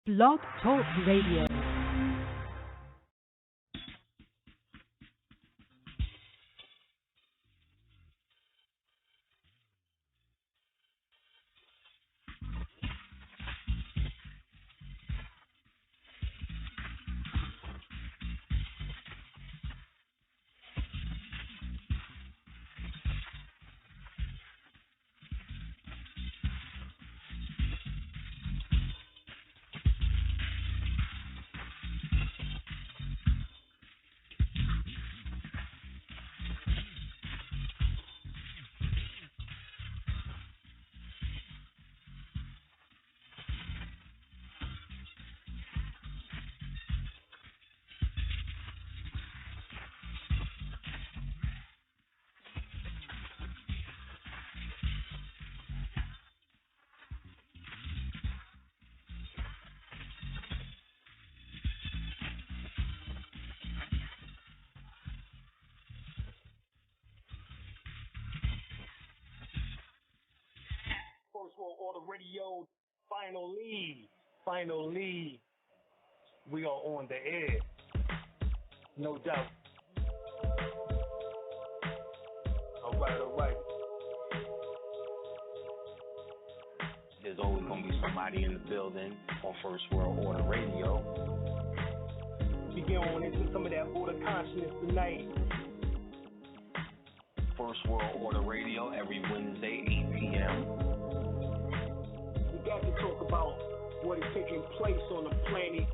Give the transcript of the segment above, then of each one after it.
Blog Talk Radio. First World Order Radio, finally, we are on the air, no doubt. All right. There's always going to be somebody in the building on First World Order Radio. We get on into some of that order consciousness tonight. First World Order Radio every Wednesday, 8 p.m. We got to talk about what is taking place on the planet.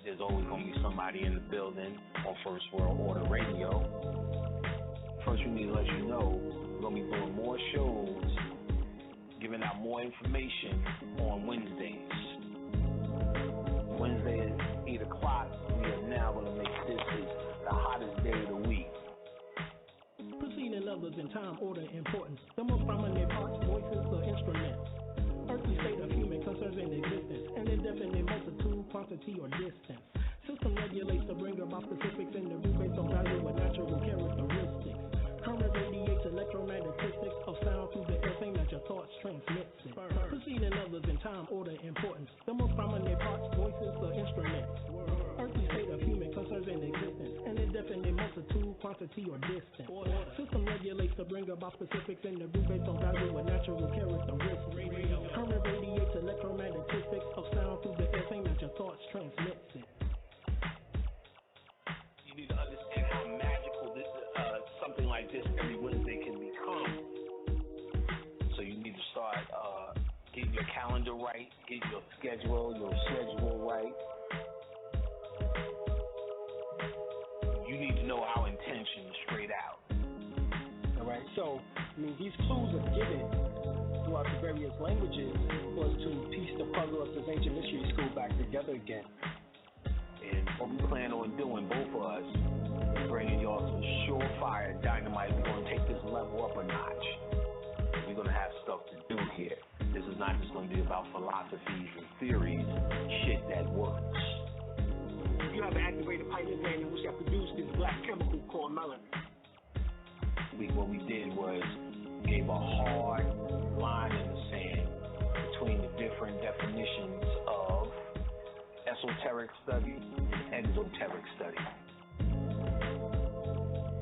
There's always going to be somebody in the building on First World Order Radio. First, we need to let you know we're going to be doing more shows, giving out more information on Wednesdays. Wednesday at 8 o'clock, we are now going to make this the hottest day of the week. Preceding others in time, order, importance. The most prominent parts, voices, or instruments. Earthly state of human concerns in existence. An indefinite multitude, quantity, or distance. System regulates to bring about specifics in the root based on value or natural characteristics. Current radiates electromagnetistics of sound through the air, same as your thoughts transmits it. Preceding others in time, order, importance. The most prominent parts, voices, or instruments. Earthly state of human concerns in existence. An indefinite multitude, quantity, or distance. System regulates to bring about specifics in the root based on value or natural characteristics. Current radiates electromagnetistics of sound through the air, same as your thoughts transmits it. You need to understand how magical this something like this every Wednesday can become. So you need to start getting your calendar right, get your schedule right. You need to know our intention straight out. All right, so these clues are given throughout the various languages was to piece the puzzle of this ancient mystery school back together again. And what we plan on doing, both of us, bringing y'all some surefire dynamite. We're going to take this level up a notch. We're going to have stuff to do here. This is not just going to be about philosophies and theories, shit that works. You have an activated pilot gland in which I produced this black chemical called melanin. What we did was gave a hard line in the sand between the different definitions of esoteric study and exoteric study.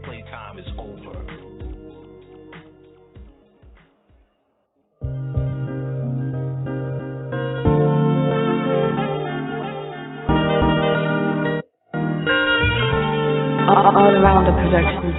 Playtime is over. All around the production.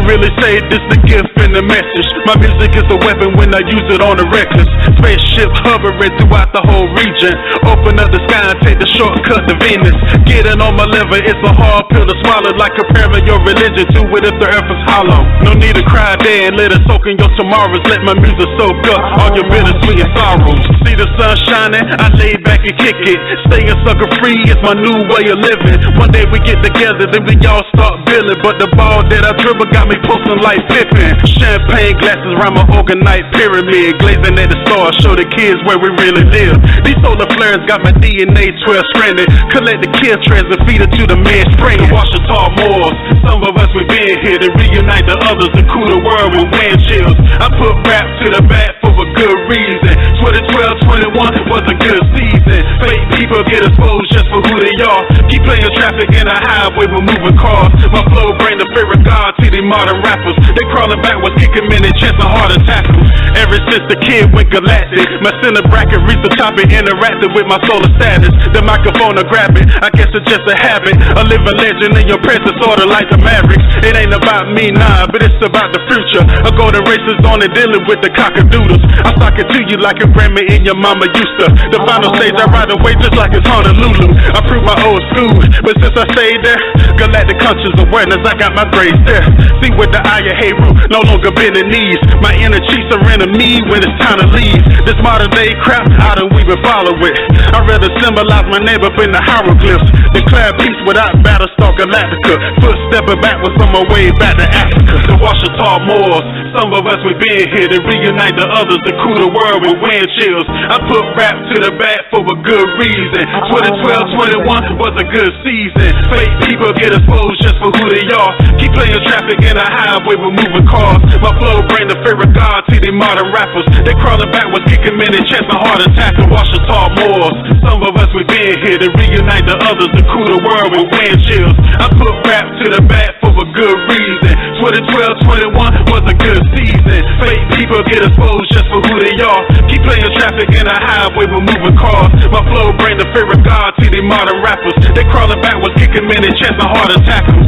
Really say this the gift and the message. My music is a weapon when I use it on the reckless. Spaceship hovering throughout the whole region. Open up the sky and take the shortcut to Venus. Getting on my liver, it's a hard pill to swallow, like comparing your religion to it if the earth is hollow. No need to cry there and let it soak in your tomorrows. Let my music soak up all your bittersweet sorrows. See the sun shining, I lay back and kick it. Staying sucker free is my new way of living. One day we get together, then we all start billing. But the ball that I dribble got me posting like like Pippin. Champagne glasses around my organite pyramid. Glazing at the stars, show the kids where we really live. These solar flares got my DNA 12 stranded. Collect the kill trends and feed it to the man spraying. Washita Moors, some of us we been here to reunite the others and cool the world with wind chills. I put rap to the back for a good reason. 2012, 21 was a good season. Fake people get exposed just for who they are. Keep playing traffic in a highway with moving cars. My flow bring the fear of God to these modern rappers. They crawling backwards, kicking in their chest and hard to tackle. Ever since the kid went galactic, my center bracket reached the top and interacted with my solar status. The microphone I grab it, I guess it's just a habit. A living legend in your presence, sorta like the Mavericks. It ain't about me, nah, but it's about the future. I go to races on and dealing with the cockadoodles. I sock it to you like a grandma and your mama used to. The final stage I ride away just like it's Honolulu. I prove my old school, but since I stayed there, galactic conscious awareness, I got my grades there. See with the eye of Heru, no longer bending knees. My inner chiefs are enemy when it's time to leave. This modern day crap, I don't even follow it. I'd rather symbolize my name up in the hieroglyphs. Declare peace without Battlestar Galactica. Footstepping backwards on my way back to Africa. The Washita Moors, some of us we been here to reunite the others and cool the world with wind chills. I put rap to the back for a good reason. 2012, 21 was a good season. Fake people get exposed just for who they are. Keep playing traffic in a highway with moving cars. My flow bring the fear of God to these modern rappers. They crawling backwards, kicking in their chest and hard attack. The Washita Moors, some of us we been here to reunite the others and cool the world with wind chills. I put rap to the back for a good reason. 2012, 21 was a good season. Fake people get exposed just for who they are. Keep playing traffic in a highway with moving cars. My flow bring the fear of God to these modern rappers. They crawling backwards, kicking in their chest and hard attack them.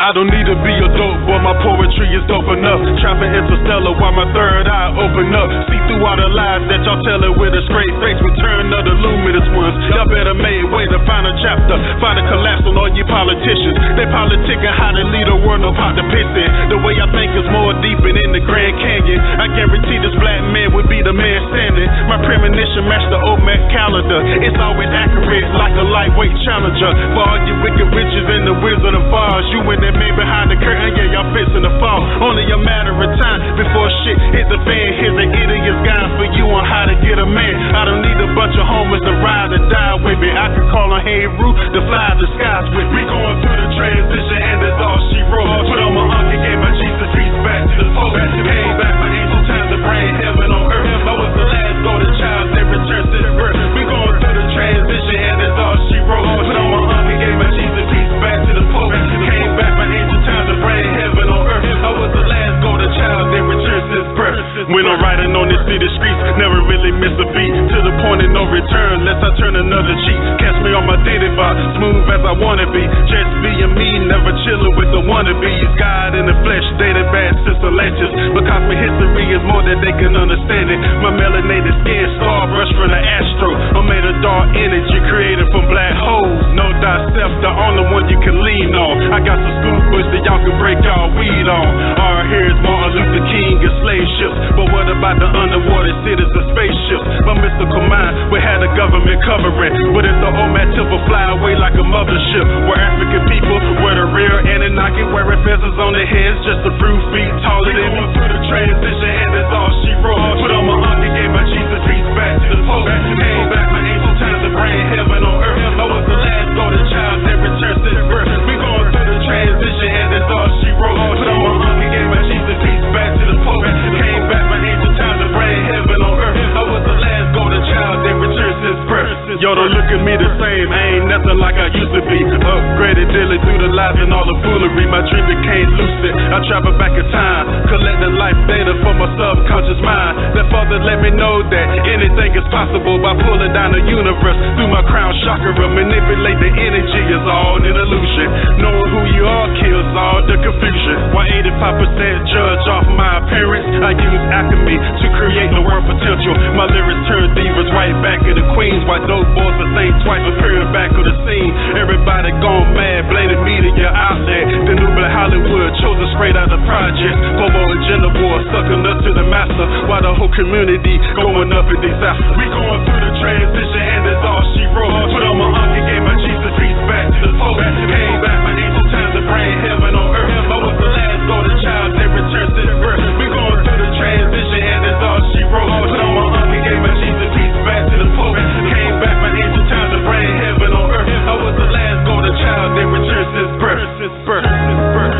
I don't need to be a dope boy, my poetry is dope enough. Trapping interstellar while my third eye open up. See through all the lies that y'all telling with a straight face. Return of the luminous ones. Y'all better make way to find a chapter. Find a collapse on all you politicians. They politicking how to lead a world, no pot to piss in. The way I think is more deep and in the Grand Canyon. I guarantee this black man would be the man standing. My premonition matched the Olmec calendar. It's always accurate like a lightweight challenger. For all you wicked witches and the Wizard of Oz, you and that man behind the curtain, yeah, y'all fixing to fall. Only a matter of time before shit hit the fan. Here's an idiot's guide for you on how to get a man. I don't need a bunch of homies to ride or die with me. I can call on Heru to fly the skies with me. We going through the transition and that's all she wrote. Put on my uncle, gave my Jesus peace back to the folk. Came back my angel time to bring heaven on earth. I was the last golden child that returned to the birth. We going through the transition and that's all she wrote. Put on my uncle, gave my Jesus peace back to the folk. Came back my angel time to bring heaven on earth. I was the last golden child that returned to his birth. When I'm riding on this city streets, never really miss a beat. To the point of no return, lest I turn another cheek. Catch me on my daily vibe, smooth as I wanna be. Just being me, never chilling with the wannabes. God in the flesh, dated bad sister latches. Because me history is more than they can understand it. My melanated skin, star brush from the astro. I'm made of dark energy created from black holes. Know thyself, the only one you can lean on. I got some scoop bush that y'all can break y'all weed on. Our here's Martin Luther King and slave ships. But what about the underwater cities and spaceships? My mystical mind, we had the government covering. But if the old man will fly away like a mothership, where African people were the real Anunnaki, wearing feathers on their heads, just a few feet taller than me. Through the transition, and that's all she wrote. Put on my auntie, gave my Jesus peace back to the Pope. Came back my ancient times to bring heaven on earth. I was the last golden child that returned since birth. We going through the transition, and that's all she wrote. Put on my auntie, gave my Jesus peace back to the Pope. Came back my ancient times to bring heaven on earth. I was the last golden child that returned since birth. Yo, don't look at me the same, I ain't nothing like I used to be. Upgraded daily through the lies and all the foolery. My dream became lucid, I travel back in time, collecting life data for my subconscious mind. That father let me know that anything is possible by pulling down the universe through my crown chakra. Manipulate the energy is all an illusion. Knowing who you are kills all the confusion. Why 85% judge off my appearance? I use alchemy to create the world potential. My lyrics turn divas right back into queens. Why dope boys will think twice appearing back of the scene. Everybody gone mad, blaming media outlet. The new black Hollywood chosen straight out the project. Homo and gender war sucking up to the master, while the whole community going up in disaster. We going through the transition, and that's all she wrote. Put on my auntie, gave my Jesus peace back to the Pope. Came back my ancient times to bring heaven on earth. I was the last golden child that returned since birth. We going through the transition, and that's all she wrote. Put on my auntie, gave my Jesus peace back to the Pope. Came back my ancient times to bring heaven on earth. I was the last golden child that returned since birth. Since birth. Since birth.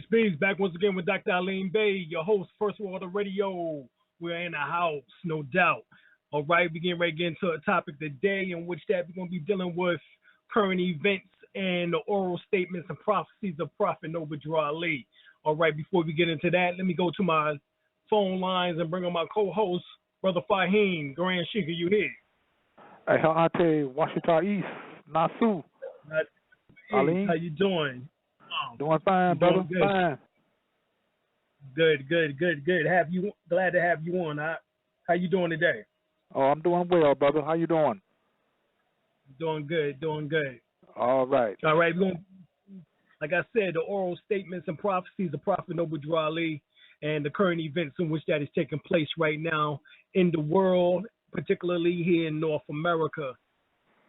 Peace. Back once again with Dr. El-Bey, your host, First Water Radio. We're in the house, no doubt. All right, we getting ready to get into a topic today in which that we're going to be dealing with current events and the oral statements and prophecies of Prophet Noble Ali. All right, before we get into that, let me go to my phone lines and bring on my co-host, Brother Fahim. Grand Sheikh, are you here? Hey, Ha'ate, Washita East, Nasu. Alim. How you doing? Doing fine, brother. Good. Fine. Good. Glad to have you on. How you doing today? Oh, I'm doing well, brother. How you doing? Doing good. All right. We're going, like I said, the oral statements and prophecies of Prophet Noble Ali and the current events in which that is taking place right now in the world, particularly here in North America.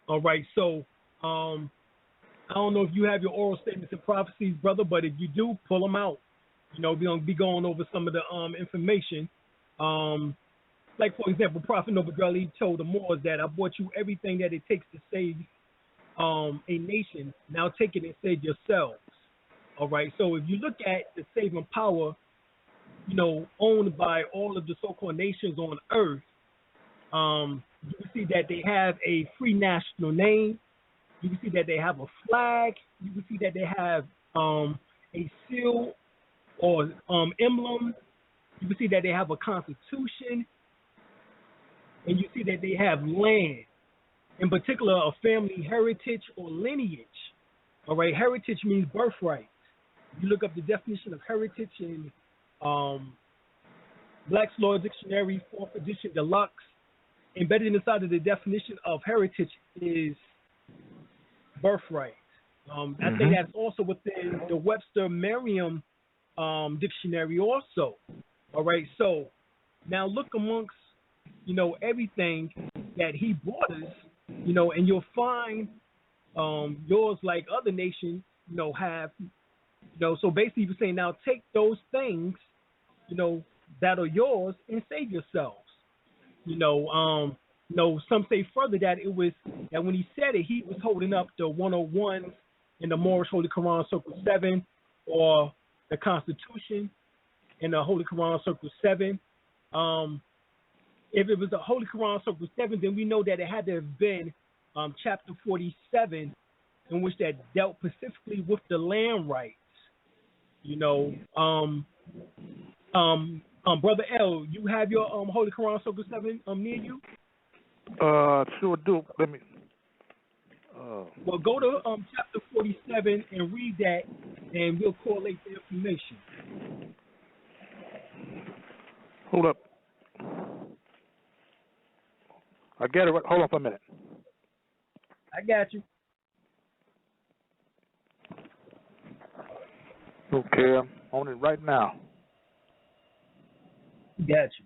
All right, so I don't know if you have your oral statements and prophecies, brother, but if you do, pull them out. You know, we're going to be going over some of the information. Like, for example, Prophet Noble Ali told the Moors that I brought you everything that it takes to save a nation. Now take it and save yourselves. All right, so if you look at the saving power, you know, owned by all of the so-called nations on earth, you can see that they have a free national name. You can see that they have a flag. You can see that they have a seal or emblem. You can see that they have a constitution. And you see that they have land, in particular a family heritage or lineage. All right, heritage means birthright. You look up the definition of heritage in Black's Law Dictionary, 4th edition deluxe. Embedded inside of the definition of heritage is birthright. I think that's also within the Webster Merriam dictionary also. All right, so now look amongst, you know, everything that he brought us, you know, and you'll find yours like other nations, you know, have, you know, so basically you're saying now take those things, you know, that are yours and save yourselves. You know, some say further that it was that when he said it, he was holding up the 101 in the Moorish Holy Quran Circle 7 or the Constitution in the Holy Quran Circle 7. If it was the Holy Quran Circle 7, then we know that it had to have been chapter 47, in which that dealt specifically with the land rights. You know, Brother L, you have your Holy Quran Surah 7 near you? Sure do. Let me. Well, go to chapter 47 and read that, and we'll correlate the information. Hold up. I get it. Hold on for a minute. I got you. Okay, I'm on it right now. Got you.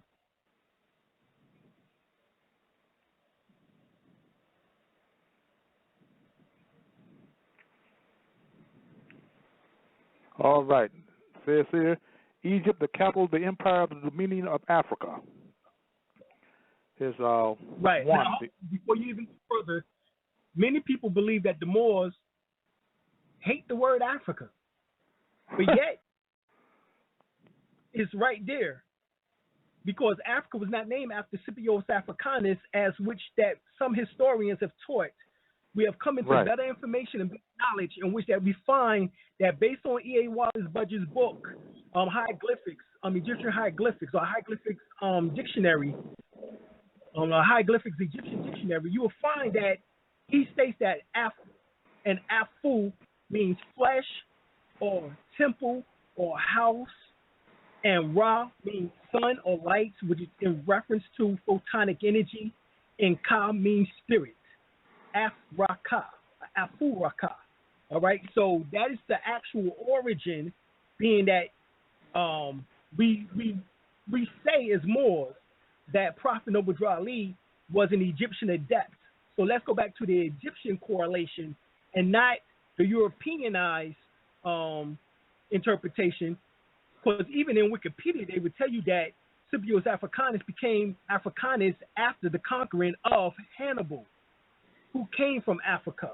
All right. Says here, Egypt, the capital of the empire of the dominion of Africa. Is right. one. Now, before you even go further, many people believe that the Moors hate the word Africa, but yet it's right there, because Africa was not named after Scipio Africanus, as which that some historians have taught. We have come into better information and better knowledge, in which that we find that based on E.A. Wallace Budge's book, hieroglyphics, Egyptian hieroglyphics, or hieroglyphics dictionary, hieroglyphics Egyptian dictionary, you will find that he states that Afu means flesh or temple or house, and Ra means sun or light, which is in reference to photonic energy, and Ka means spirit. Afu Raka. All right, so that is the actual origin, being that we say as Moors that Prophet Noble Drew Ali was an Egyptian adept. So let's go back to the Egyptian correlation and not the Europeanized interpretation, because even in Wikipedia they would tell you that Scipio Africanus became Africanus after the conquering of Hannibal, who came from Africa.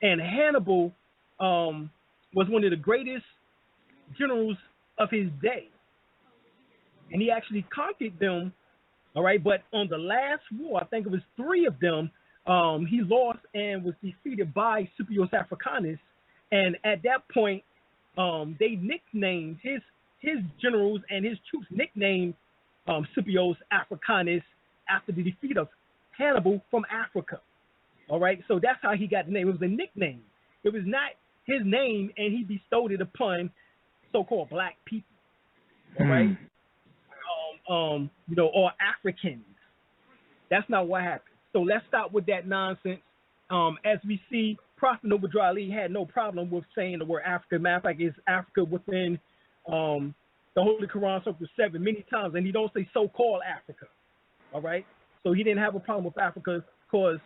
And Hannibal was one of the greatest generals of his day. And he actually conquered them, all right? But on the last war, I think it was 3 of them, he lost and was defeated by Scipio Africanus. And at that point, they nicknamed his generals and his troops nicknamed Scipio Africanus after the defeat of Hannibal from Africa. All right, so that's how he got the name. It was a nickname. It was not his name, and he bestowed it upon so-called black people. All right, or Africans. That's not what happened. So let's stop with that nonsense. As we see, Prophet Noble Drew Ali had no problem with saying the word Africa. Matter of fact, it's Africa within the Holy Quran Surah 7 many times, and he don't say so-called Africa. All right, so he didn't have a problem with Africa because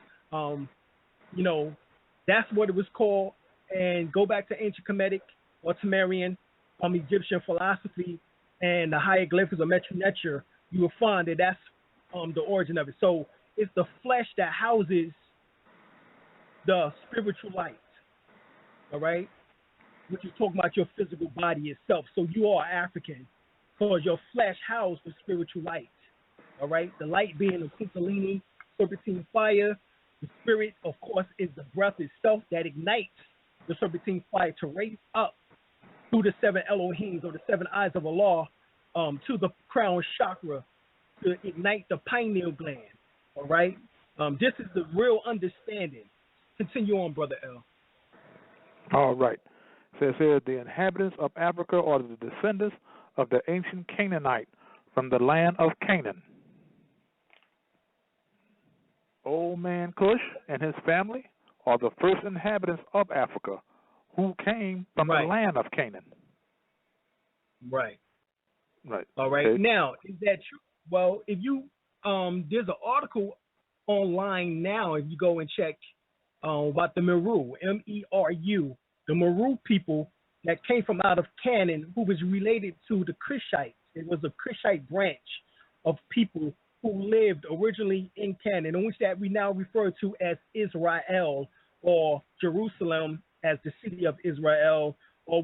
that's what it was called. And go back to ancient Kemetic or Sumerian, Egyptian philosophy and the hieroglyphics of Metu Neter, you will find that that's the origin of it. So it's the flesh that houses the spiritual light, all right? Which is talking about your physical body itself. So you are African because your flesh houses the spiritual light, all right? The light being the Kundalini, serpentine fire. The spirit, of course, is the breath itself that ignites the serpentine fire to raise up through the 7 Elohims, or the 7 eyes of Allah, to the crown chakra to ignite the pineal gland. All right? This is the real understanding. Continue on, Brother L. All right. Says here, the inhabitants of Africa are the descendants of the ancient Canaanite from the land of Canaan. Old man Cush and his family are the first inhabitants of Africa who came from the land of Canaan. Right. Right. All right. Okay. Now, is that true? Well, if you there's an article online now. If you go and check about the Meru, Meru, the Meru people that came from out of Canaan, who was related to the Cushites. It was a Cushite branch of people who lived originally in Canaan, in which that we now refer to as Israel, or Jerusalem as the city of Israel, or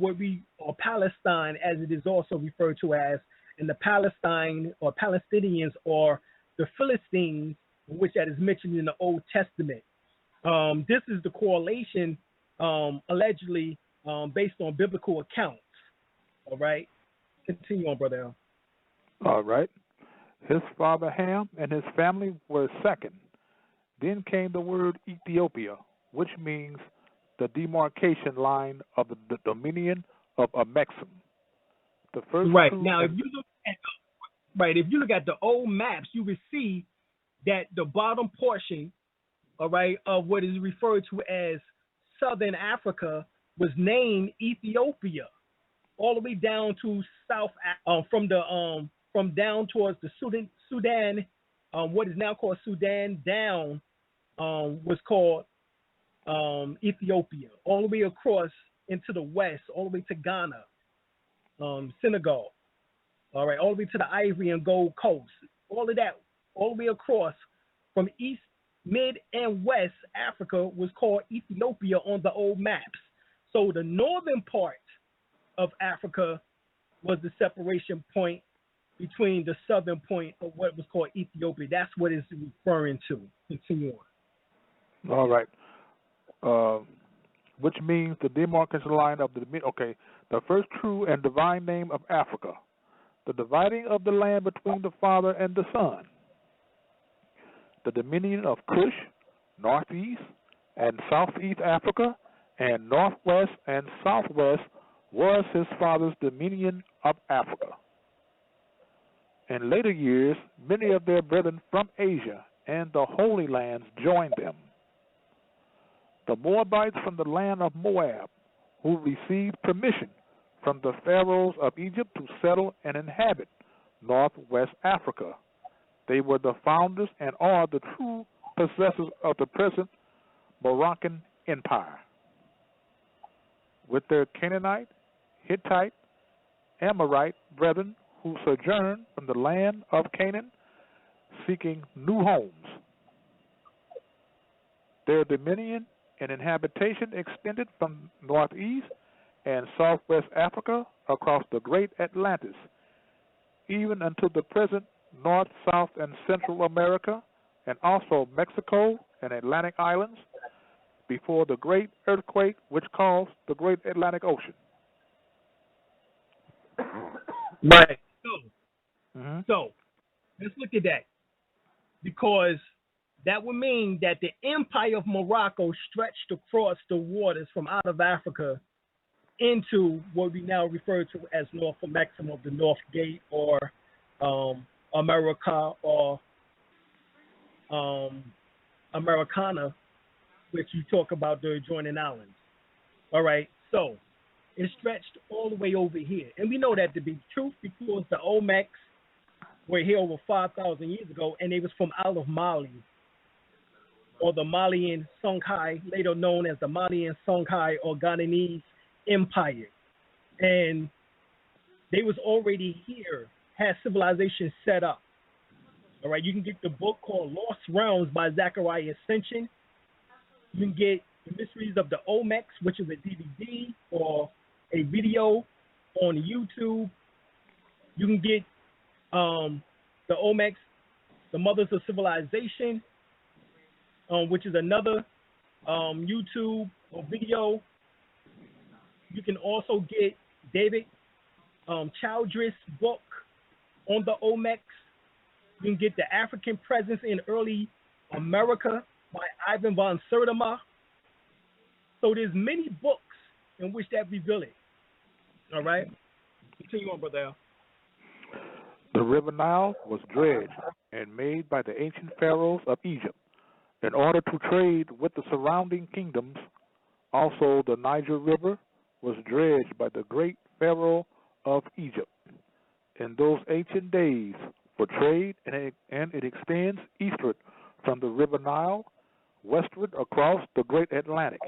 or Palestine as it is also referred to as, and the Palestine or Palestinians or the Philistines, which that is mentioned in the Old Testament. This is the correlation allegedly based on biblical accounts. All right. Continue on, Brother L. All right. His father Ham and his family were second. Then came the word Ethiopia, which means the demarcation line of the dominion of Amexem. The first Right. true Now, if you look at the old maps, you will see that the bottom portion, all right, of what is referred to as Southern Africa was named Ethiopia, all the way down to from down towards the Sudan, what is now called Sudan, down was called Ethiopia, all the way across into the west, all the way to Ghana, Senegal, all right, all the way to the Ivory and Gold Coast, all of that, all the way across from East, Mid, and West Africa was called Ethiopia on the old maps. So the northern part of Africa was the separation point between the southern point of what was called Ethiopia. That's what it's referring to. Continue on. All right. Which means the demarcation line of the first true and divine name of Africa, the dividing of the land between the Father and the Son, the dominion of Cush, northeast and southeast Africa, and northwest and southwest was his father's dominion of Africa. In later years, many of their brethren from Asia and the Holy Lands joined them. The Moabites from the land of Moab, who received permission from the pharaohs of Egypt to settle and inhabit northwest Africa. They were the founders and are the true possessors of the present Moroccan Empire. With their Canaanite, Hittite, Amorite brethren who sojourned from the land of Canaan, seeking new homes. Their dominion and inhabitation extended from northeast and southwest Africa across the great Atlantis, even unto the present North, South, and Central America, and also Mexico and Atlantic Islands, before the great earthquake which caused the great Atlantic Ocean. Right. So let's look at that, because that would mean that the empire of Morocco stretched across the waters from out of Africa into what we now refer to as North Maximum, the North Gate, or America, or Americana, which you talk about the adjoining islands. All right, so it stretched all the way over here. And we know that to be true because the Olmecs were here over 5,000 years ago, and they was from out of Mali, or the Malian Songhai, later known as the Malian Songhai or Ghananese Empire. And they was already here, had civilization set up. All right, you can get the book called Lost Realms by Zachariah Ascension. You can get The Mysteries of the Olmecs, which is a DVD or a video on YouTube. You can get the Olmecs, The Mothers of Civilization, which is another YouTube or video. You can also get David Childress' book on the Olmecs. You can get The African Presence in Early America by Ivan von Sertima. So there's many books in which that reveal it. All right? Continue on, Brother Al. The river Nile was dredged and made by the ancient pharaohs of Egypt in order to trade with the surrounding kingdoms. Also, the Niger River was dredged by the great pharaoh of Egypt in those ancient days for trade, and it extends eastward from the river Nile westward across the great Atlantic.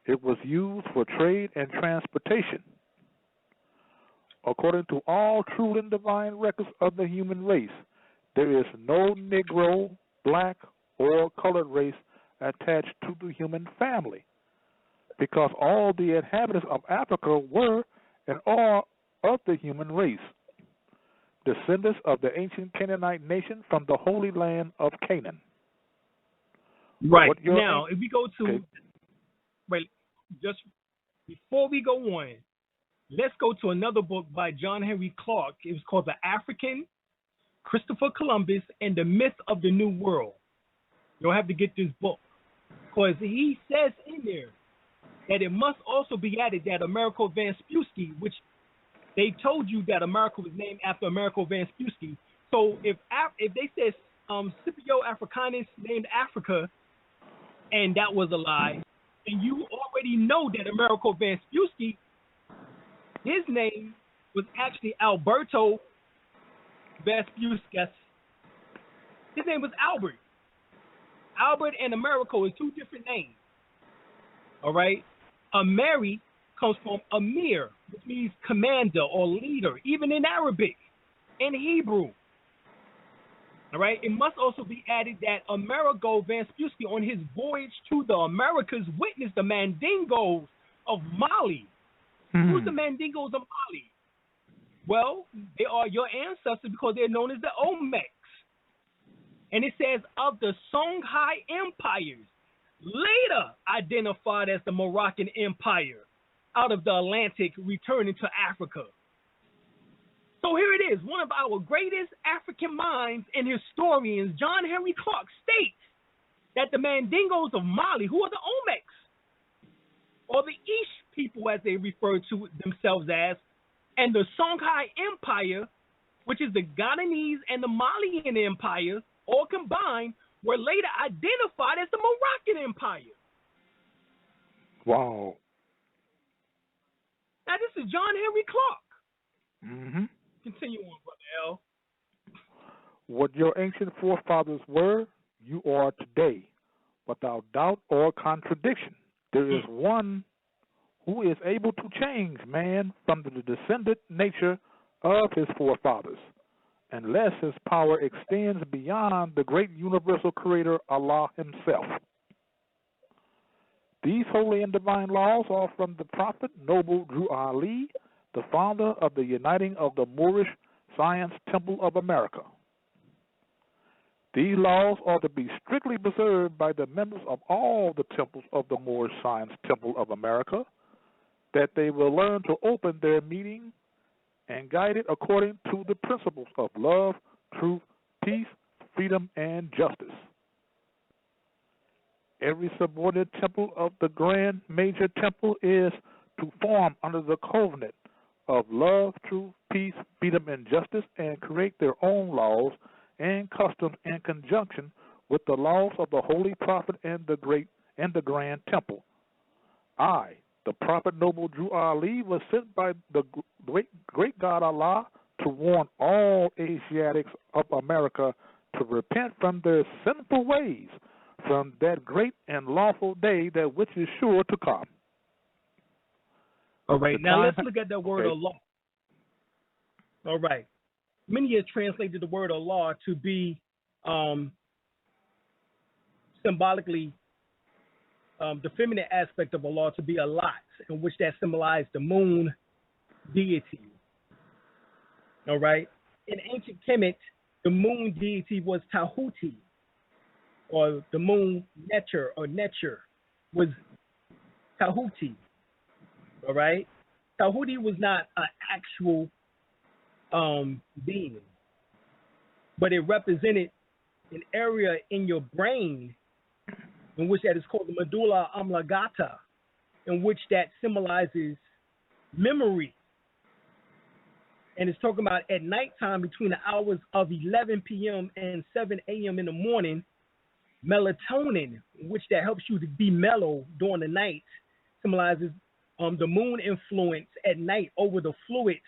It was used for trade and transportation. According to all true and divine records of the human race, there is no Negro, black, or colored race attached to the human family, because all the inhabitants of Africa were and are of the human race, descendants of the ancient Canaanite nation from the Holy Land of Canaan. Right. Now, if we go to, wait, just before we go on, let's go to another book by John Henry Clark. It was called The African, Christopher Columbus, and the Myth of the New World. You'll have to get this book because he says in there that it must also be added that Amerigo Vespucci, which they told you that America was named after Amerigo Vespucci. So if they said Scipio Africanus named Africa, and that was a lie, and you already know that Amerigo Vespucci, his name was actually Alberto Vespucci. His name was Albert. Albert and Americo is two different names. All right? Ameri comes from Amir, which means commander or leader, even in Arabic and Hebrew. All right? It must also be added that Amerigo Vespucci, on his voyage to the Americas, witnessed the Mandingos of Mali. Who's the Mandingos of Mali? Well, they are your ancestors because they're known as the Olmecs. And it says of the Songhai empires, later identified as the Moroccan Empire, out of the Atlantic, returning to Africa. So here it is, one of our greatest African minds and historians, John Henry Clark, states that the Mandingos of Mali, who are the Olmecs, or the Ish people as they refer to themselves as, and the Songhai Empire, which is the Ghanese and the Malian Empire, all combined, were later identified as the Moroccan Empire. Wow. Now, this is John Henry Clark. Mm-hmm. Continue on, Brother L. What your ancient forefathers were, you are today, without doubt or contradiction. There is one who is able to change man from the descendant nature of his forefathers, unless his power extends beyond the great universal creator Allah himself. These holy and divine laws are from the prophet noble Drew Ali, the founder of the uniting of the Moorish Science Temple of America. These laws are to be strictly preserved by the members of all the temples of the Moorish Science Temple of America, that they will learn to open their meeting and guide it according to the principles of love, truth, peace, freedom, and justice. Every subordinate temple of the Grand Major Temple is to form under the covenant of love, truth, peace, freedom, and justice, and create their own laws and customs in conjunction with the laws of the Holy Prophet and the Grand Temple. I, the Prophet Noble Drew Ali, was sent by the great God Allah to warn all Asiatics of America to repent from their sinful ways from that great and lawful day that which is sure to come. All right, now let's look at that word Allah. All right. Many have translated the word Allah to be symbolically the feminine aspect of Allah, to be a lot, in which that symbolized the moon deity. All right. In ancient Kemet, the moon deity was Tahuti, or the moon Neter was Tahuti. All right. Tahuti was not an actual being, but it represented an area in your brain in which that is called the medulla oblongata, in which that symbolizes memory. And it's talking about at nighttime between the hours of 11 p.m. and 7 a.m. in the morning, melatonin, which that helps you to be mellow during the night, symbolizes the moon influence at night over the fluids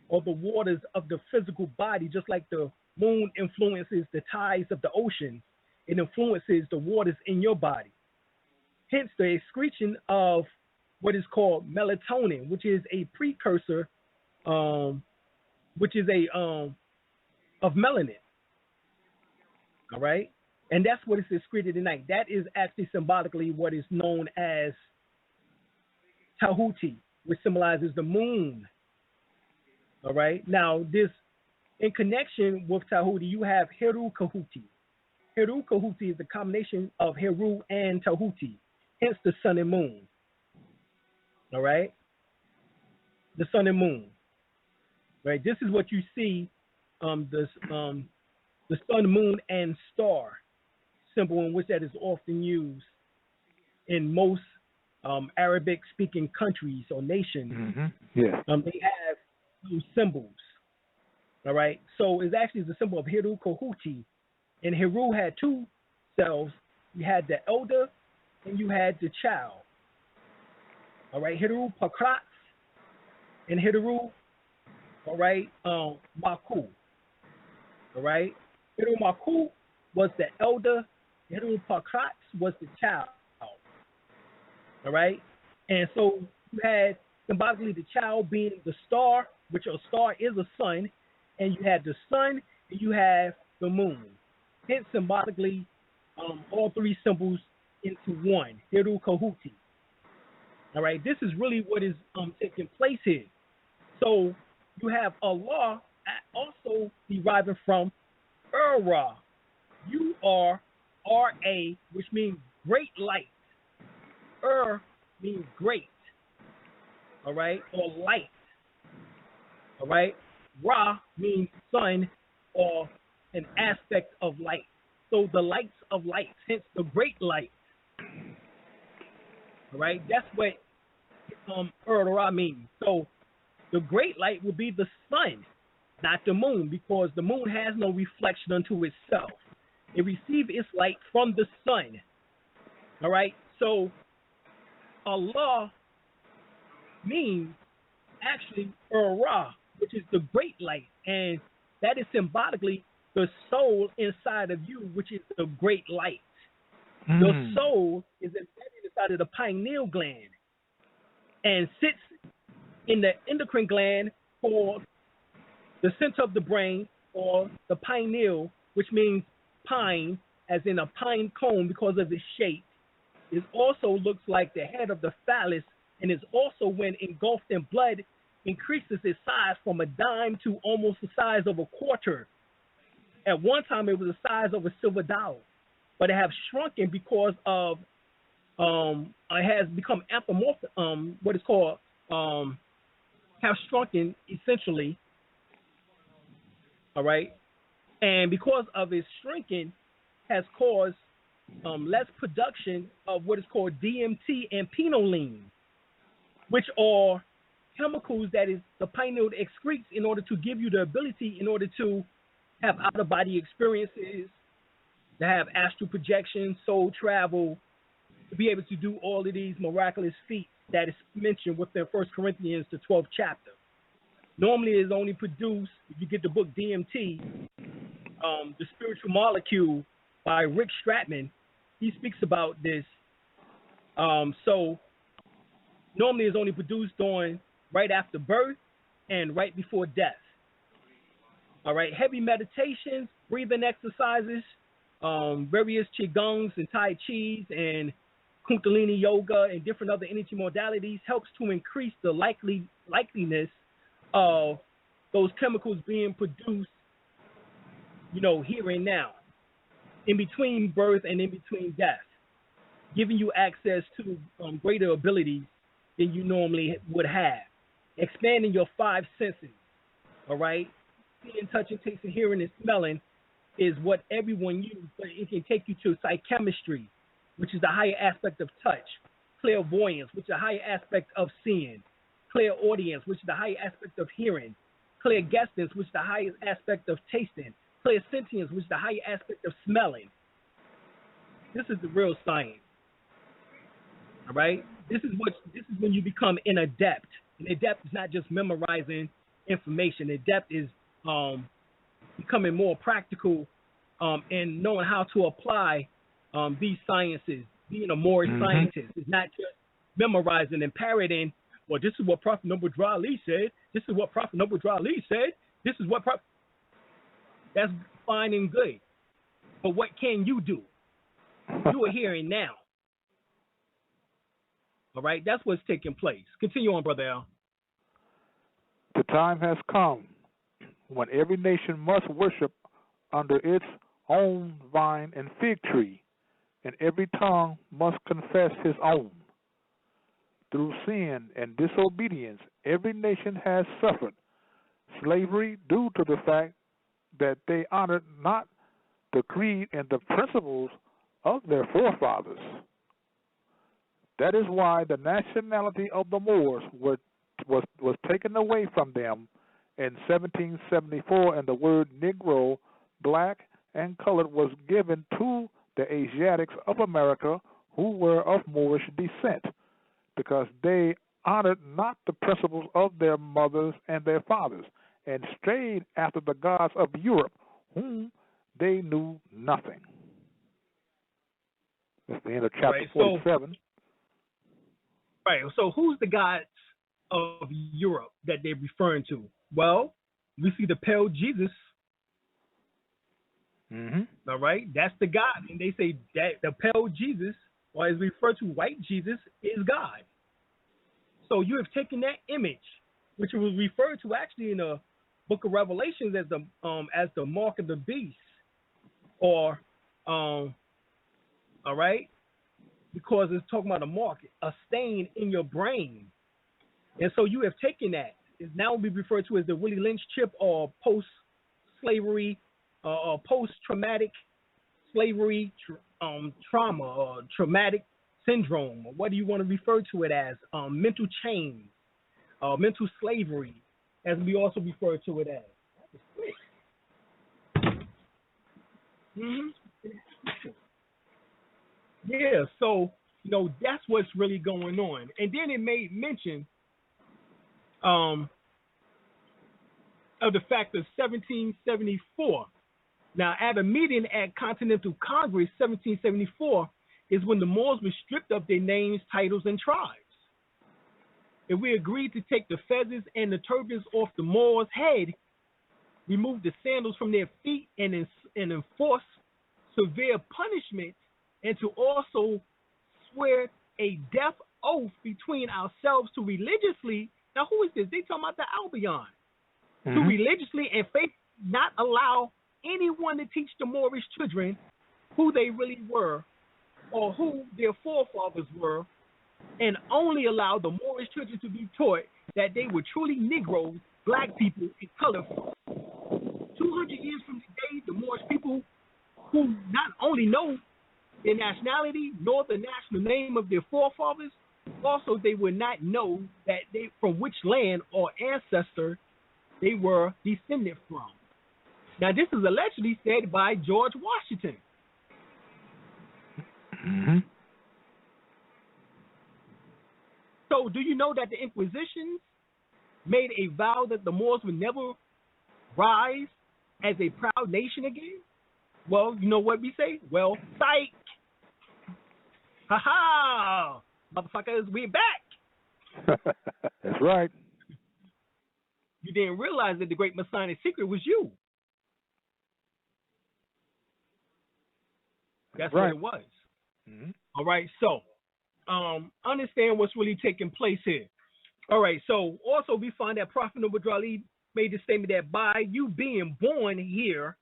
or the waters of the physical body, just like the moon influences the tides of the ocean. It influences the waters in your body. Hence the excretion of what is called melatonin, which is a precursor, of melanin. All right? And that's what is excreted at night. That is actually symbolically what is known as Tahuti, which symbolizes the moon. All right? Now, this, in connection with Tahuti, you have Heru Kahuti. Heru Kahuti is the combination of Heru and Tahuti, hence the sun and moon. All right? The sun and moon. Right? This is what you see, the sun, moon, and star symbol, in which that is often used in most Arabic-speaking countries or nations. Yeah. They have those symbols. All right? So it's actually the symbol of Heru Kahuti. And Heru had two selves. You had the elder and you had the child. All right, Heru Pakrat and Heru, all right, Maku. All right, Heru Maku was the elder, Heru Pakrat was the child. All right, and so you had symbolically the child being the star, which a star is a sun, and you had the sun and you have the moon. Hence, symbolically, all three symbols into one, Heru Kahuti. All right, this is really what is taking place here. So you have Allah also deriving from Ura, U-R-R-A, which means great light. Means great, all right, or light. All right, Ra means sun or an aspect of light. So the lights of light, hence the great light. All right, that's what Ra means. So the great light will be the sun, not the moon, because the moon has no reflection unto itself. It receives its light from the sun. All right, so Allah means actually Ra, which is the great light, and that is symbolically the soul inside of you, which is the great light. The soul is embedded inside of the pineal gland and sits in the endocrine gland, or the center of the brain, or the pineal, which means pine, as in a pine cone because of its shape. It also looks like the head of the phallus, and is also, when engulfed in blood, increases its size from a dime to almost the size of a quarter. At one time, it was the size of a silver dollar, but it has shrunken because of it has become anthropomorphic. What is called have shrunken essentially. All right, and because of its shrinking, has caused less production of what is called DMT and pinoline, which are chemicals that is the pineal excretes in order to give you the ability, in order to have out-of-body experiences, to have astral projection, soul travel, to be able to do all of these miraculous feats that is mentioned within 1 Corinthians, the 12th chapter. Normally it's only produced, if you get the book DMT, The Spiritual Molecule by Rick Stratman, he speaks about this. So normally it's only produced right after birth and right before death. All right, heavy meditations, breathing exercises, various qigongs and tai chis and kundalini yoga and different other energy modalities helps to increase the likeliness of those chemicals being produced, here and now, in between birth and in between death, giving you access to greater abilities than you normally would have, expanding your 5 senses. All right, seeing, touching, tasting, hearing, and smelling is what everyone uses, but it can take you to psychchemistry, which is the higher aspect of touch, clairvoyance, which is the higher aspect of seeing, clairaudience, which is the higher aspect of hearing, clairgustance, which is the highest aspect of tasting, clairsentience, which is the higher aspect of smelling. This is the real science. All right? This is when you become an adept. An adept is not just memorizing information. Adept is becoming more practical and knowing how to apply these sciences, being a more scientist. It's not just memorizing and parroting, well, this is what Prophet Noble Dra Ali said. This is what Prophet Noble Dra Ali said. This is what Prophet... That's fine and good. But what can you do? You are here and now. All right? That's what's taking place. Continue on, Brother Al. The time has come when every nation must worship under its own vine and fig tree, and every tongue must confess his own. Through sin and disobedience, every nation has suffered slavery due to the fact that they honored not the creed and the principles of their forefathers. That is why the nationality of the Moors was taken away from them in 1774, and the word Negro, black, and colored was given to the Asiatics of America who were of Moorish descent, because they honored not the principles of their mothers and their fathers, and strayed after the gods of Europe, whom they knew nothing. That's the end of chapter 47. Right, so who's the gods of Europe that they're referring to? Well, we see the pale Jesus. All right, that's the God. And they say that the pale Jesus, or as referred to white Jesus, is God. So you have taken that image, which was referred to actually in the book of Revelations as the mark of the beast, or all right, because it's talking about a mark, a stain in your brain. And so you have taken that. It's now be referred to as the Willie Lynch chip, or post-slavery, or post-traumatic slavery trauma, or traumatic syndrome, or what do you want to refer to it as? Mental chains, mental slavery, as we also refer to it as. Yeah, so that's what's really going on. And then it made mention of the fact of 1774. Now, at a meeting at Continental Congress, 1774, is when the Moors were stripped of their names, titles, and tribes. And we agreed to take the feathers and the turbans off the Moors' head, remove the sandals from their feet, and enforce severe punishment, and to also swear a death oath between ourselves to religiously. Now, who is this? They talking about the Albion. To religiously and faith not allow anyone to teach the Moorish children who they really were, or who their forefathers were, and only allow the Moorish children to be taught that they were truly Negroes, black people, and colored folk. 200 years from today, the Moorish people, who not only know their nationality nor the national name of their forefathers, also they would not know that they from which land or ancestor they were descended from. Now, this is allegedly said by George Washington. So, do you know that the Inquisition made a vow that the Moors would never rise as a proud nation again? Well, you know what we say? Well, psych. Ha-ha! Motherfuckers, we're back. That's right. You didn't realize that the great Masonic secret was you. That's right. What it was. All right, so understand what's really taking place here. All right, so also we find that Prophet Noble Ali made the statement that by you being born here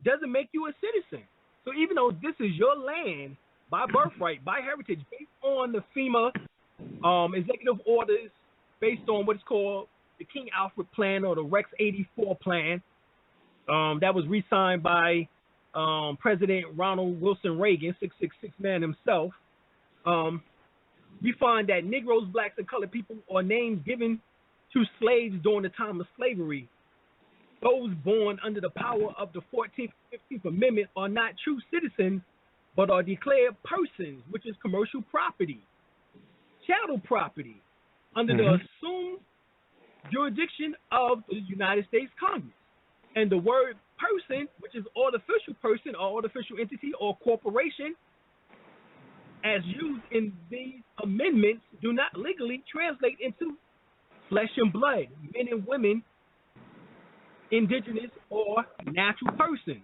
doesn't make you a citizen. So even though this is your land by birthright, by heritage, based on the FEMA executive orders, based on what's called the King Alfred Plan, or the Rex 84 Plan, that was re-signed by President Ronald Wilson Reagan, 666 man himself. We find that Negroes, blacks, and colored people are names given to slaves during the time of slavery. Those born under the power of the 14th and 15th Amendment are not true citizens, but are declared persons, which is commercial property, chattel property, under the assumed jurisdiction of the United States Congress. And the word person, which is artificial person or artificial entity or corporation, as used in these amendments, do not legally translate into flesh and blood, men and women, indigenous or natural person.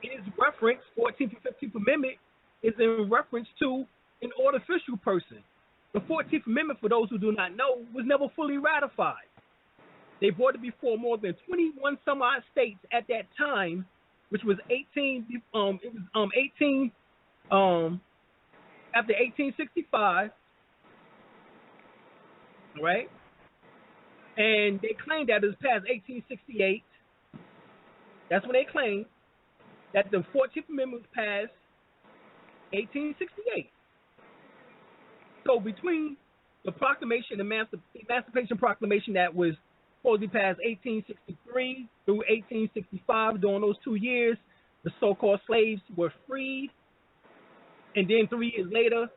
It is reference, 14th and 15th Amendment is in reference to an artificial person. The 14th Amendment, for those who do not know, was never fully ratified. They brought it before more than 21 some odd states at that time, which was 18. It was 18 after 1865, right? And they claimed that it was past 1868. That's when they claimed that the 14th Amendment was passed 1868. So between the proclamation, the Emancipation Proclamation that was supposedly passed 1863 through 1865, during those 2 years, the so-called slaves were freed. And then 3 years later,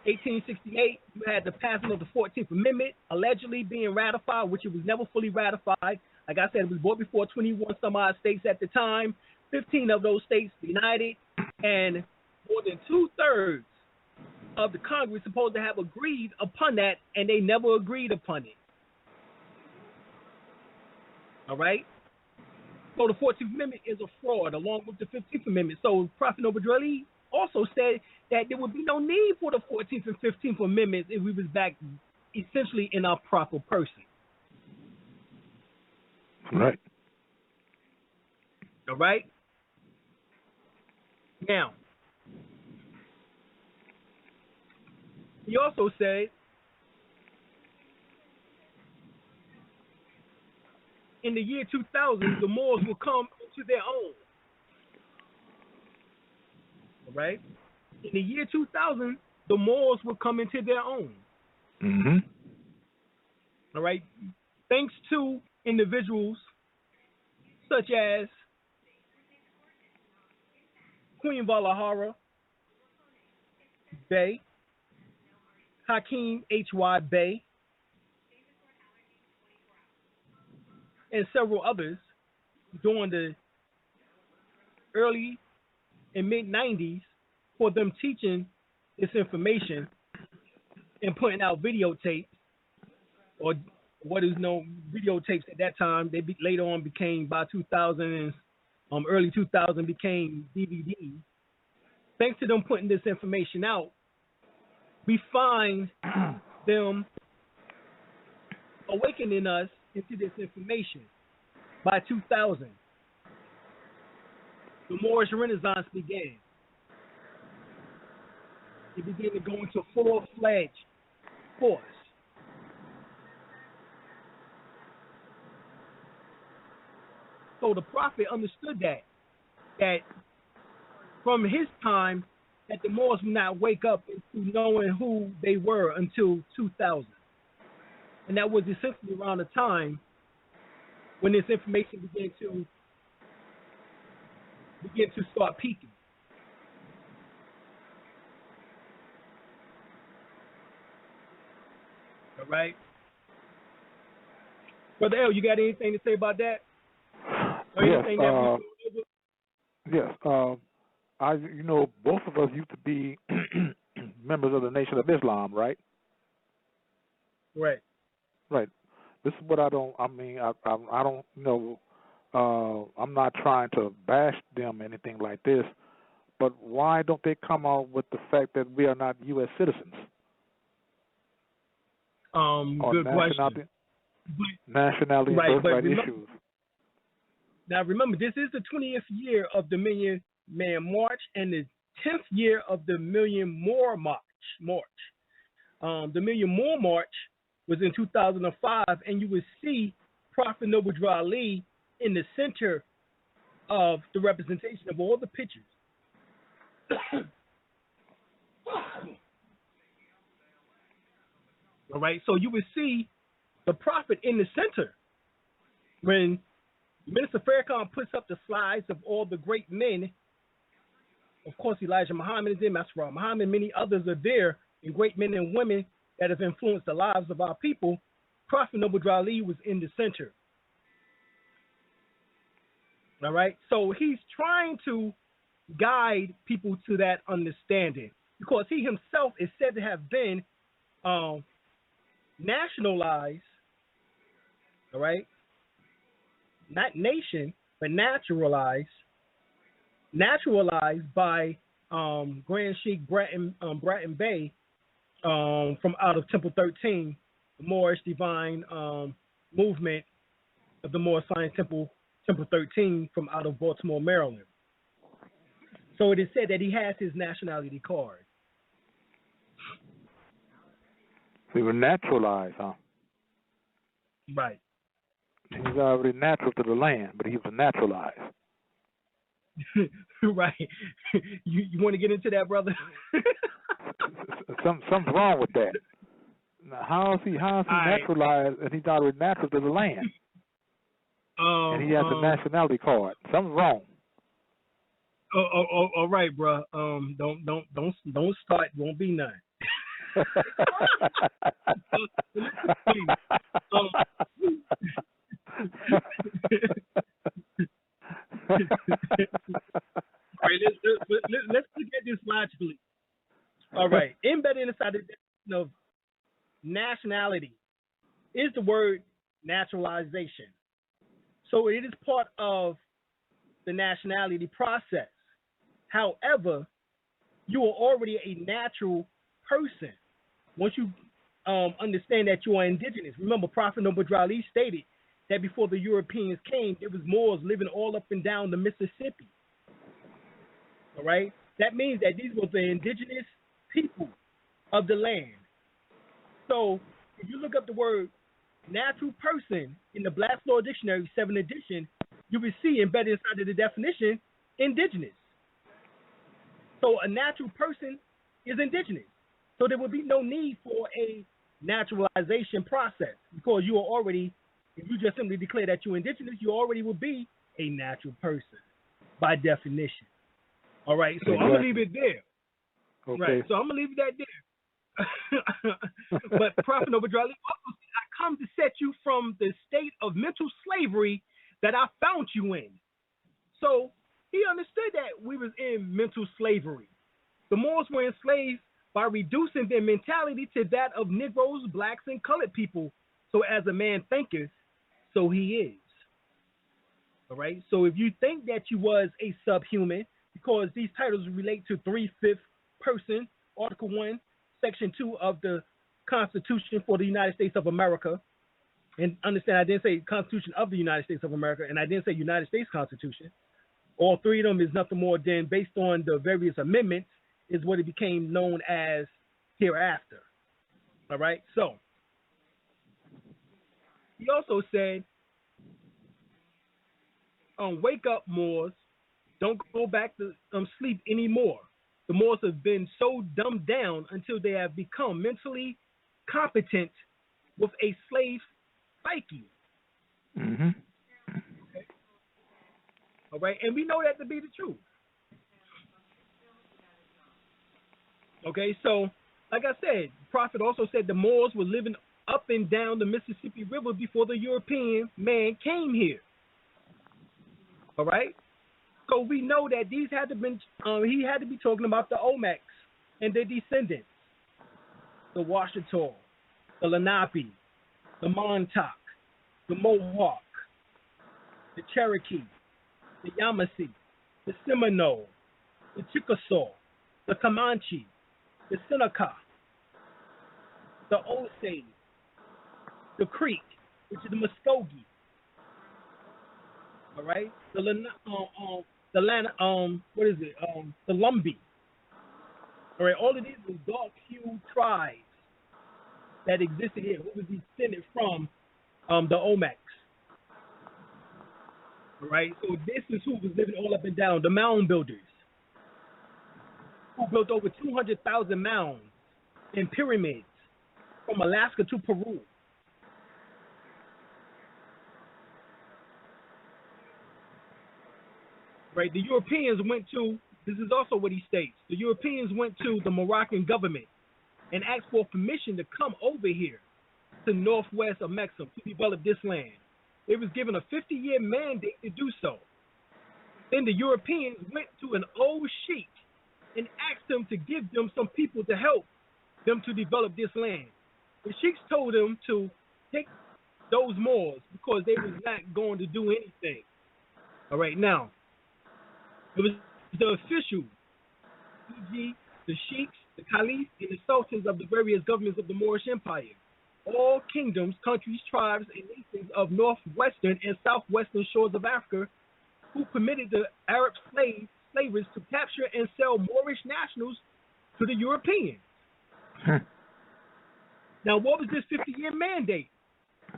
1868, you had the passing of the 14th Amendment, allegedly being ratified, which it was never fully ratified. Like I said, it was brought before 21 some odd states at the time. 15 of those states denied it, and more than 2/3 of the Congress supposed to have agreed upon that, and they never agreed upon it. All right? So the 14th Amendment is a fraud, along with the 15th Amendment. So Prophet Noble Drew Ali also said that there would be no need for the 14th and 15th Amendments if we was back essentially in our proper person. Right. All right? Now, he also said in the year 2000, the Moors will come into their own. All right? In the year 2000, the Moors will come into their own. Mm-hmm. All right? Thanks to individuals such as Queen Valahara Bey, Hakeem H.Y. Bey, and several others during the early and mid-90s for them teaching this information and putting out videotapes, or what is known videotapes at that time. They later on became, by 2000 and early 2000, became DVDs. Thanks to them putting this information out, we find them awakening us into this information. By 2000, the Moorish Renaissance began. It began to go into full-fledged force. So the Prophet understood that from his time, that the Moors would not wake up into knowing who they were until 2000. And that was essentially around the time when this information began to start peaking. All right. Brother L, you got anything to say about that? Or Yes. anything that Yes. Both of us used to be members of the Nation of Islam, right? Right. Right. This is what I don't I'm not trying to bash them or anything like this, but why don't they come out with the fact that we are not U.S. citizens? Good question. Nationality and birthright issues. Now remember, this is the 20th year of the Million Man March and the 10th year of the Million More March. The Million More March was in 2005, and you would see Prophet Noble Drew Ali in the center of the representation of all the pictures. All right, so you would see the Prophet in the center. When Minister Farrakhan puts up the slides of all the great men, of course Elijah Muhammad is there, Masra Muhammad, many others are there, and great men and women that have influenced the lives of our people. Prophet Noble Drew Ali was in the center. All right, so he's trying to guide people to that understanding, because he himself is said to have been nationalized, all right, not nation, but naturalized by Grand Sheikh Bratton Bey from out of Temple 13, the Moorish divine movement of the Moorish Science Temple Temple 13 from out of Baltimore, Maryland. So it is said that he has his nationality card. So he was naturalized, huh? Right. He's already natural to the land, but he was naturalized. Right. You want to get into that, brother? Something's wrong with that. Now, how is he naturalized and he's already natural to the land? And he has a nationality card. Something's wrong. All right, bro. Don't start. Won't be none. All right, let's look at this logically. All right, embedded inside the definition of nationality is the word naturalization. So it is part of the nationality process. However, you are already a natural person once you understand that you are indigenous. Remember, Prophet Noble Ali stated that before the Europeans came, there was Moors living all up and down the Mississippi. All right? That means that these were the indigenous people of the land. So if you look up the word natural person in the Black's Law Dictionary, 7th edition, you will see embedded inside of the definition, indigenous. So a natural person is indigenous. So there will be no need for a naturalization process because you are already, if you just simply declare that you're indigenous, you already will be a natural person by definition. All right, so I'm going to leave it there. Okay. Right, so I'm going to leave that there. But Prophet Noble Ali also said, I come to set you from the state of mental slavery that I found you in. So he understood that we was in mental slavery. The Moors were enslaved by reducing their mentality to that of Negroes, blacks, and colored people. So as a man thinketh, so he is. All right. So if you think that you was a subhuman, because these titles relate to 3/5 person, Article 1, Section 2 of the Constitution for the United States of America. And understand, I didn't say Constitution of the United States of America, and I didn't say United States Constitution. All three of them is nothing more than based on the various amendments is what it became known as hereafter. All right. So he also said, wake up, Moors. Don't go back to sleep anymore. The Moors have been so dumbed down until they have become mentally competent with a slave psyche. Mm-hmm. Okay. All right. And we know that to be the truth. Okay, so like I said, the Prophet also said the Moors were living up and down the Mississippi River before the European man came here. All right, so we know that these had to been he had to be talking about the Olmecs and their descendants, the Washita, the Lenape, the Montauk, the Mohawk, the Cherokee, the Yamasee, the Seminole, the Chickasaw, the Comanche, the Seneca, the Osage, the Creek, which is the Muskogee. All right, the Lumbee. All right, all of these were dark-hued tribes that existed here, who was descended from the Olmecs. All right, so this is who was living all up and down, the mound builders, who built over 200,000 mounds and pyramids from Alaska to Peru. Right, the Europeans went to, this is also what he states, the Europeans went to the Moroccan government and asked for permission to come over here to northwest of Mexico to develop this land. They was given a 50-year mandate to do so. Then the Europeans went to an old sheik and asked him to give them some people to help them to develop this land. The sheiks told them to take those Moors because they was not going to do anything. All right, now, it was the officials, e.g., the sheiks, the caliphs, and the sultans of the various governments of the Moorish Empire, all kingdoms, countries, tribes, and nations of northwestern and southwestern shores of Africa who permitted the Arab slavers to capture and sell Moorish nationals to the Europeans. Now, what was this 50-year mandate?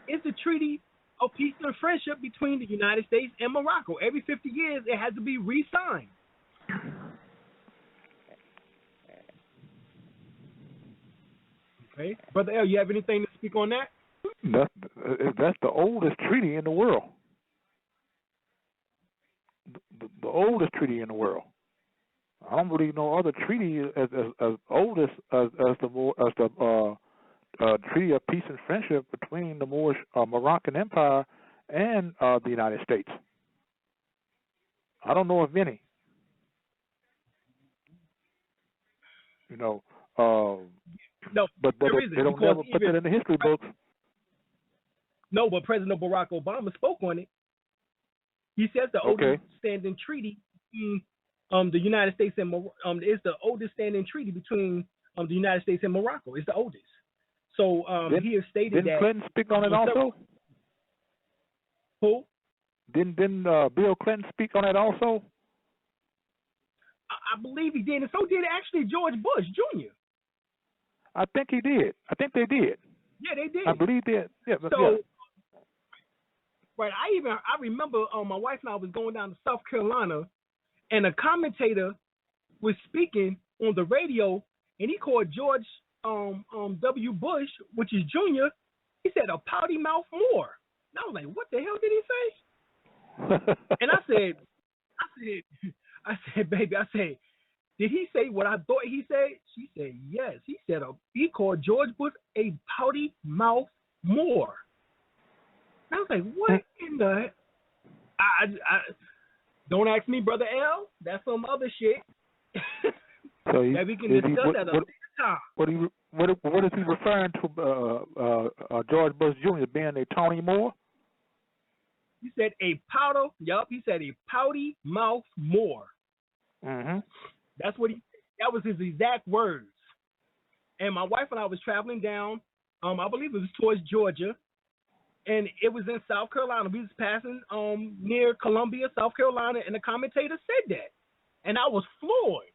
It's the Treaty of Peace and Friendship between the United States and Morocco. Every 50 years, it has to be re-signed. Okay, Brother L, you have anything to speak on that? That's the oldest treaty in the world. The oldest treaty in the world. I don't believe no other treaty as old as the Treaty of Peace and Friendship between the Moorish Moroccan Empire and the United States. I don't know of any. You know, no, but they don't never put that in the history books. No, but President Barack Obama spoke on it. He says the oldest standing treaty between the United States and it's the oldest standing treaty between the United States and Morocco. It's the oldest. So he has stated that. Didn't Clinton speak on it also? Who? Didn't Bill Clinton speak on it also? I believe he did, and so did actually George Bush Jr. I think he did. I think they did. Yeah, they did. I believe they. Yeah. So, yeah. Right. I remember my wife and I was going down to South Carolina, and a commentator was speaking on the radio, and he called George W. Bush, which is Jr. He said a pouty mouth Moor. And I was like, what the hell did he say? And I said, baby, did he say what I thought he said? She said, yes. He said he called George Bush a pouty mouth Moor. And I was like, what in the? I don't ask me, Brother L. That's some other shit. So that we can discuss at a later time. What is he referring to? George Bush Jr. being a Tony Moore? He said a powder. Yup. He said a pouty mouth Moor. Mm-hmm. That was his exact words. And my wife and I was traveling down. I believe it was towards Georgia, and it was in South Carolina. We was passing near Columbia, South Carolina, and the commentator said that, and I was floored.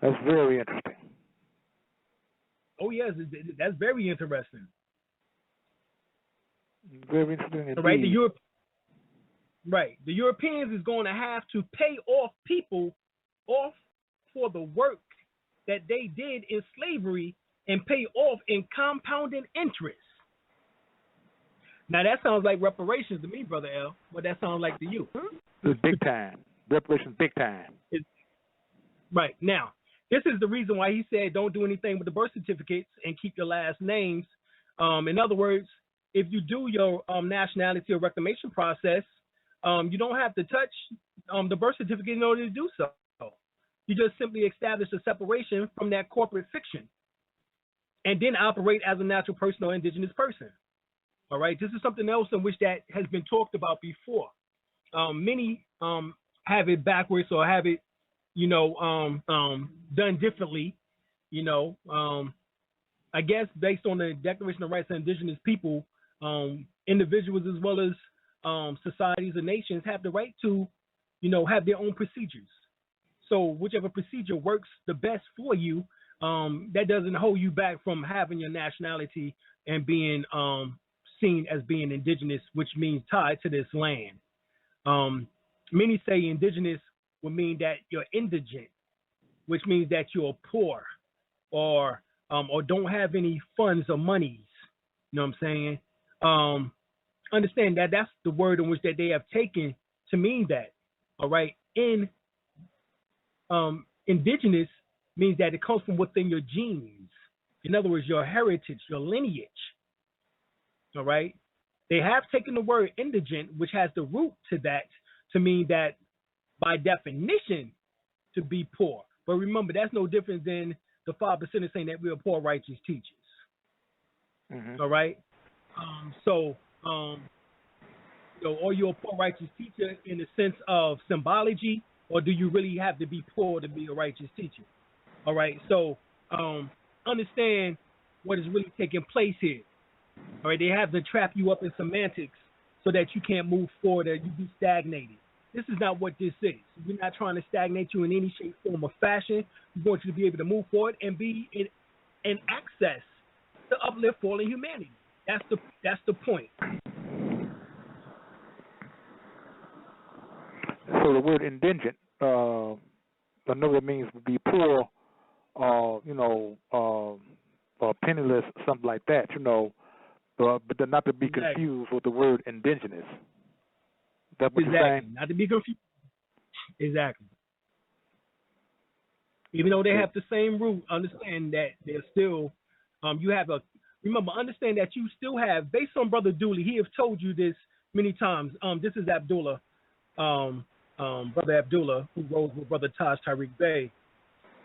That's very interesting. Oh yes, that's very interesting. Very interesting indeed. Right, the Europeans is going to have to pay people off for the work that they did in slavery and pay off in compounding interest. Now that sounds like reparations to me, Brother L. What that sounds like to you? It's big time. Reparations, big time. Right. Now, this is the reason why he said don't do anything with the birth certificates and keep your last names. In other words, if you do your nationality or reclamation process, you don't have to touch the birth certificate in order to do so. You just simply establish a separation from that corporate fiction and then operate as a natural person or indigenous person. All right, this is something else in which that has been talked about before. Many have it backwards or have it, done differently. I guess based on the Declaration of Rights of Indigenous People, individuals as well as societies and nations have the right to, have their own procedures. So whichever procedure works the best for you, that doesn't hold you back from having your nationality and being seen as being indigenous, which means tied to this land. Many say indigenous would mean that you're indigent, which means that you're poor or don't have any funds or monies. You know what I'm saying? Understand that that's the word in which that they have taken to mean that. All right. Indigenous means that it comes from within your genes. In other words, your heritage, your lineage. All right. They have taken the word indigent, which has the root to that, to mean that by definition to be poor. But remember, that's no different than the 5% saying that we are poor righteous teachers. Mm-hmm. All right. Are you a poor righteous teacher in the sense of symbology, or do you really have to be poor to be a righteous teacher? All right. So understand what is really taking place here. All right, they have to trap you up in semantics so that you can't move forward or you be stagnated. This is not what this is. We're not trying to stagnate you in any shape, form, or fashion. We want you to be able to move forward and be in access to uplift fallen humanity. That's the point. So the word indigent, I know that means to be poor, penniless, something like that, but then not to be confused with the word indigenous. That's what you're saying? Not to be confused. Exactly. Even though they have the same root, understand that there's still, understand that you still have, based on Brother Dooley, he has told you this many times. This is Abdullah, Brother Abdullah, who rose with Brother Taj Tariq Bey.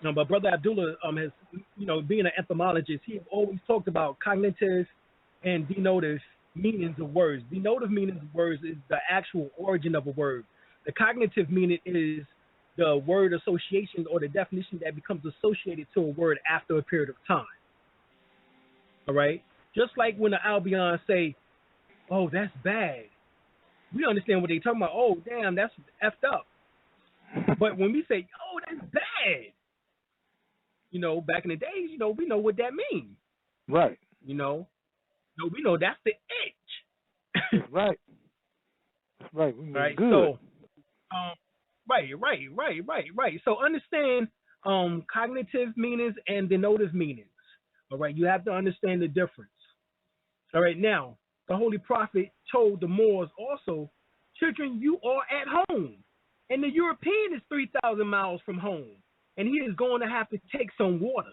But Brother Abdullah has, being an etymologist, he has always talked about cognitive and denotive meanings of words. Denotive meanings of words is the actual origin of a word. The cognitive meaning is the word association or the definition that becomes associated to a word after a period of time. All right? Just like when the Albion say, oh, that's bad. We understand what they're talking about. Oh, damn, that's effed up. But when we say, oh, that's bad, back in the days, we know what that means. Right. We know that's the itch. Right. That's right. Right. Good. So, right. So understand cognitive meanings and denotive meanings. All right. You have to understand the difference. All right. Now, the Holy Prophet told the Moors also, children, you are at home. And the European is 3,000 miles from home. And he is going to have to take some water.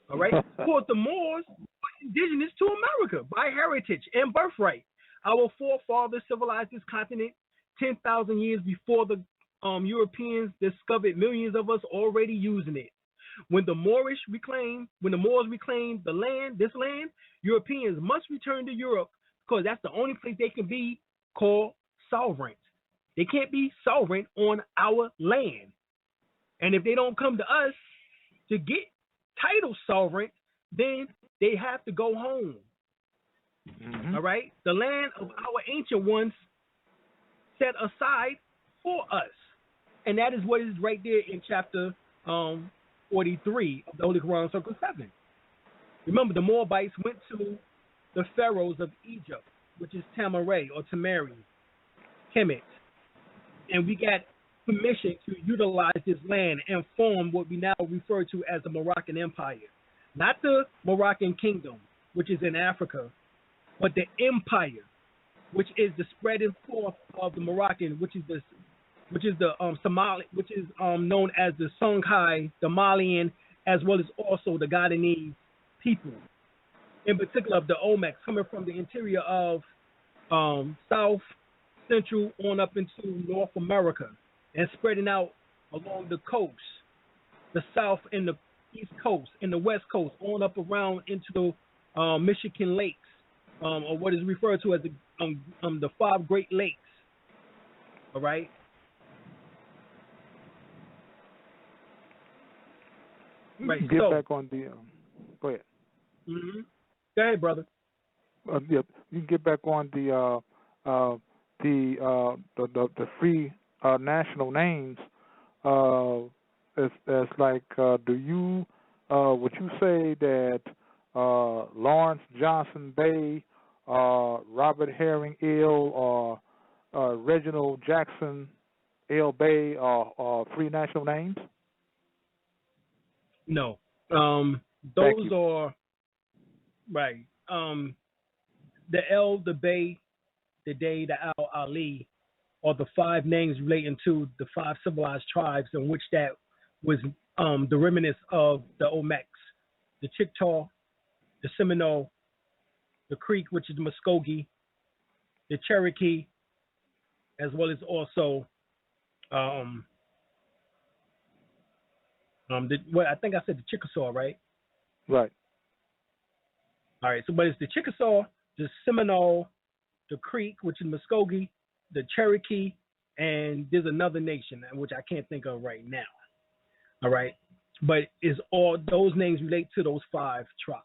All right? For the Moors were indigenous to America by heritage and birthright. Our forefathers civilized this continent 10,000 years before the Europeans discovered millions of us already using it. When the Moors reclaimed the land, this land, Europeans must return to Europe because that's the only place they can be called sovereign. They can't be sovereign on our land. And if they don't come to us to get title sovereign, then they have to go home. Mm-hmm. All right? The land of our ancient ones set aside for us. And that is what is right there in chapter 43 of the Holy Quran, Circle 7. Remember, the Moabites went to the pharaohs of Egypt, which is Tamaray or Tamari, Kemet. And we got permission to utilize this land and form what we now refer to as the Moroccan Empire. Not the Moroccan Kingdom, which is in Africa, but the empire, which is the spreading forth of the Moroccan, which is the Somali, which is known as the Songhai, the Malian, as well as also the Ghanese people, in particular of the Olmecs, coming from the interior of South, Central, on up into North America, and spreading out along the coast, the South and the East Coast, and the West Coast, on up around into the Michigan Lakes, or what is referred to as the 5 Great Lakes. All right. Right. Get back on the. Go ahead. Mm-hmm. Go ahead, brother. Yeah, you can get back on the free national names. As like, do you would you say that Lawrence Johnson Bey, Robert Herring Ill, or Reginald Jackson El-Bey are free national names? No. Those are right. The El, the Bey, the Day, the Al, Ali are the 5 names relating to the 5 civilized tribes in which that was the remnants of the Olmecs, the Chickasaw, the Seminole, the Creek, which is the Muskogee, the Cherokee, as well as also I think I said the Chickasaw, right? Right. All right. So, but it's the Chickasaw, the Seminole, the Creek, which is Muskogee, the Cherokee, and there's another nation which I can't think of right now. All right. but is all those names relate to those 5 tribes.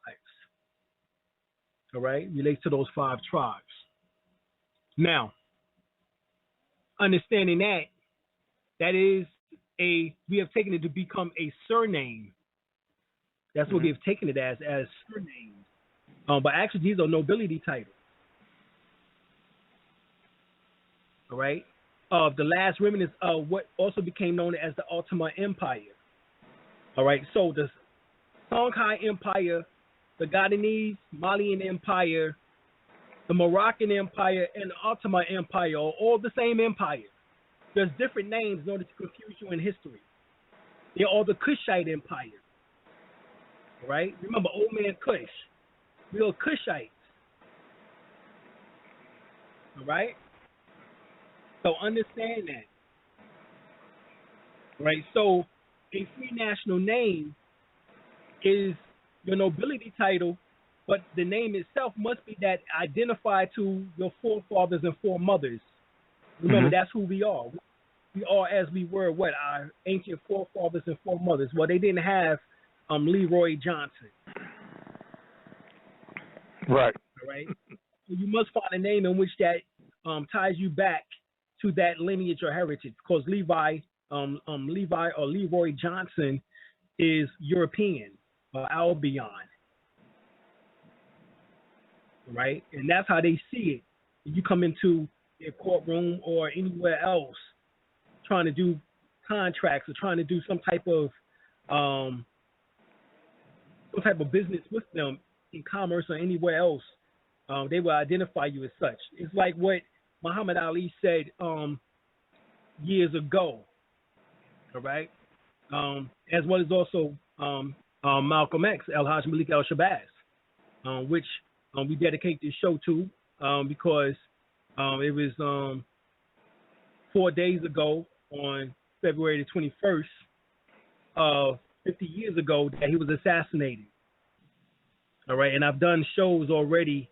All right, relate to those 5 tribes. Now, understanding that is we have taken it to become a surname. That's what we have taken it as surnames. But actually, these are nobility titles. All right. Of the last remnants of what also became known as the Ottoman Empire. All right. So the Songhai Empire, the Ghadanese, Malian Empire, the Moroccan Empire, and the Ottoman Empire are all the same empire. There's different names in order to confuse you in history. They're all the Kushite Empire. All right. Remember, old man Kush. We are Kushites. All right? So understand that. Right? So a free national name is your nobility title, but the name itself must be that identified to your forefathers and foremothers. Remember, that's who we are. We are as we were, our ancient forefathers and foremothers. Well, they didn't have Leroy Johnson. Right. All right. So you must find a name in which that ties you back to that lineage or heritage. Because Levi or Leroy Johnson is European or Albion. Right. And that's how they see it. You come into a courtroom or anywhere else trying to do contracts or trying to do some type of business with them in commerce or anywhere else, they will identify you as such. It's like what Muhammad Ali said years ago, all right? As well as also Malcolm X, El-Hajj Malik El-Shabazz, which we dedicate this show to because it was 4 days ago on February the 21st, 50 years ago, that he was assassinated. All right, and I've done shows already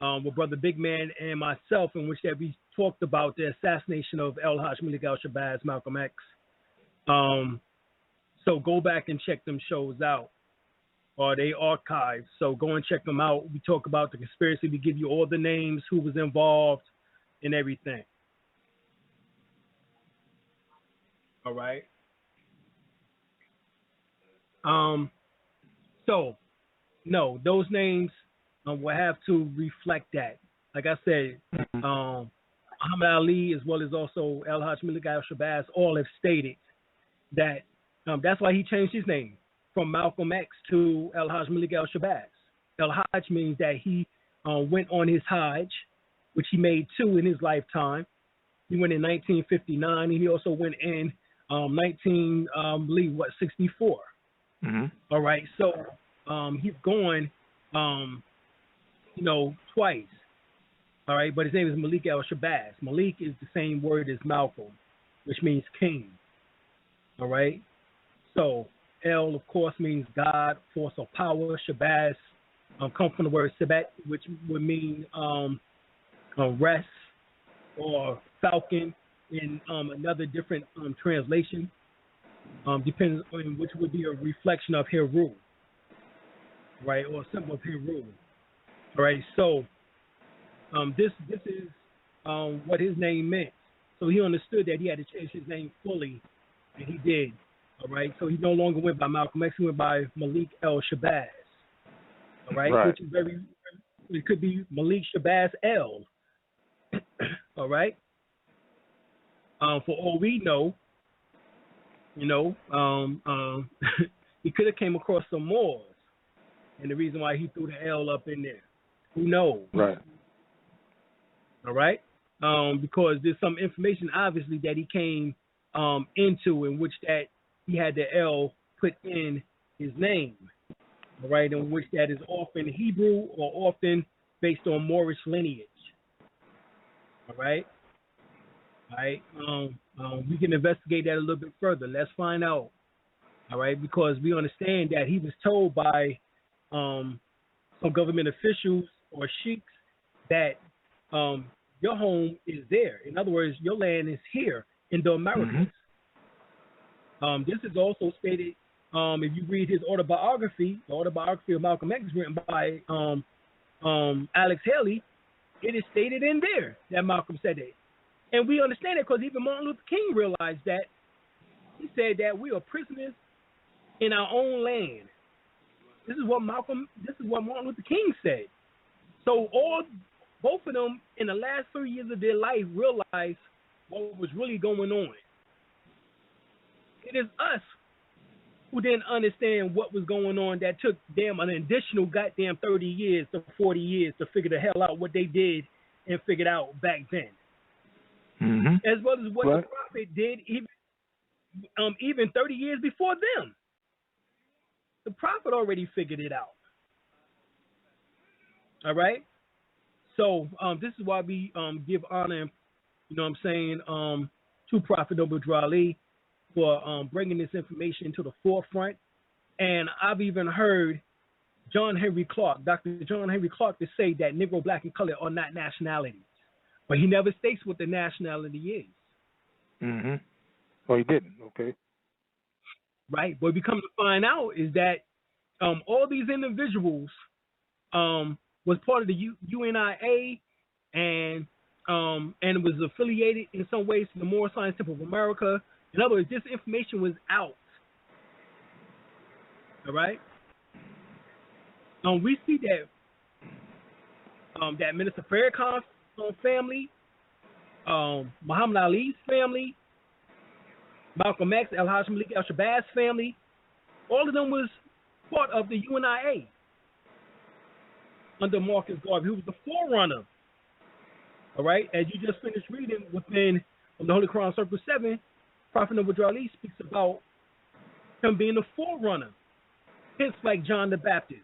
with Brother Big Man and myself in which that we talked about the assassination of El-Hajj Malik El-Shabazz, Malcolm X. So go back and check them shows out. Or they archived. So go and check them out. We talk about the conspiracy. We give you all the names, who was involved, and everything. All right. So, no, those names will have to reflect that. Like I said, Muhammad Ali as well as also El-Hajj Malik Al-Shabazz all have stated that that's why he changed his name from Malcolm X to El-Hajj Malik Al-Shabazz. El-Hajj means that he went on his Hajj, which he made 2 in his lifetime. He went in 1959, and he also went in 64. All right, so he's gone, twice. All right, but his name is Malik El-Shabazz. Malik is the same word as Malcolm, which means king. All right, so El, of course, means God, force or power. Shabazz comes from the word Sabat, which would mean rest or falcon in another different translation. Depends on which would be a reflection of Heru, right, or a symbol of Heru. All right, so this is what his name meant. So he understood that he had to change his name fully, and he did. All right, so he no longer went by Malcolm X, he went by Malik El-Shabazz. All right, which is it could be Malik Shabazz El. All right, for all we know, he could have came across some Moors, and the reason why he threw the L up in there, who knows? Right. All right, because there's some information obviously that he came into in which that he had the L put in his name. All right, in which that is often Hebrew or often based on Moorish lineage. All right. All right. We can investigate that a little bit further. Let's find out. All right, because we understand that he was told by some government officials or sheiks that your home is there. In other words, your land is here in the Americas. This is also stated if you read his autobiography, the autobiography of Malcolm X, written by Alex Haley, it is stated in there that Malcolm said it. And we understand it because even Martin Luther King realized that. He said that we are prisoners in our own land. This is what Martin Luther King said. So both of them in the last 3 years of their life realized what was really going on. It is us who didn't understand what was going on that took them an additional goddamn 30 years to 40 years to figure the hell out what they did and figured out back then. Mm-hmm. As well as what the prophet did even 30 years before them. The prophet already figured it out. All right? So this is why we give honor, to Prophet Noble Ali for bringing this information to the forefront. And I've even heard Dr. John Henry Clark, to say that Negro, Black, and Color are not nationalities. But he never states what the nationality is. Mm-hmm. Oh, he didn't. Okay. Right. What we come to find out is that all these individuals was part of the UNIA and was affiliated in some ways to the Moorish Science Temple of America. In other words, this information was out. All right. We see that that Minister Farrakhan's family, Muhammad Ali's family, Malcolm X, El-Hajj Malik Al-Shabazz family, all of them was part of the UNIA under Marcus Garvey, who was the forerunner. All right, as you just finished reading within the Holy Quran Circle 7, Prophet Noble Ali speaks about him being the forerunner, hence like John the Baptist.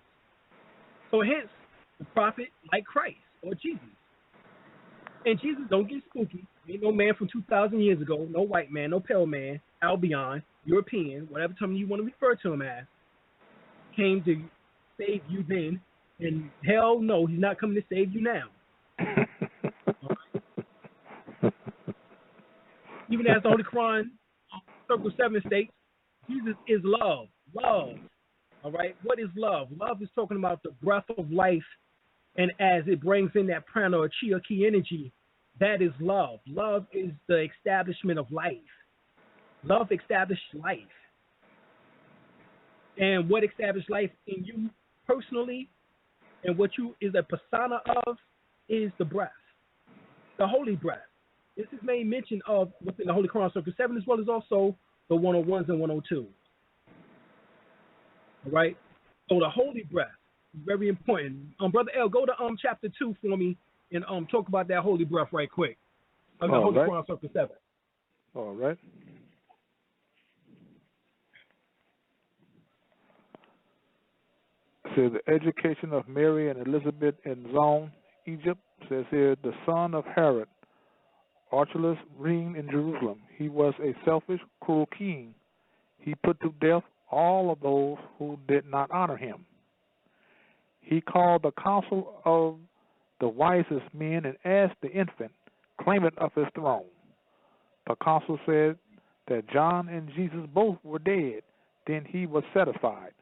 So hence, the prophet like Christ or Jesus. And Jesus, don't get spooky. Ain't no man from 2,000 years ago, no white man, no pale man, Albion, European, whatever term you want to refer to him as, came to save you then. And hell no, he's not coming to save you now. Even as the Holy Quran, Circle 7 states, Jesus is love. Love. All right? What is love? Love is talking about the breath of life, and as it brings in that prana or chi or ki energy, that is love. Love is the establishment of life. Love established life. And what established life in you personally and what you is a persona of is the breath, the holy breath. This is made mention of within the Holy Quran Circle 7 as well as also the 101s and 102. All right? So the holy breath is very important. Brother L, go to chapter 2 for me and talk about that holy breath right quick. The Holy Quran Circle 7. All right. Says the education of Mary and Elizabeth in Zone, Egypt. Says here, the son of Herod, Archelaus, reigned in Jerusalem. He was a selfish, cruel king. He put to death all of those who did not honor him. He called the council of the wisest men and asked the infant, claimant of his throne. The council said that John and Jesus both were dead. Then he was satisfied.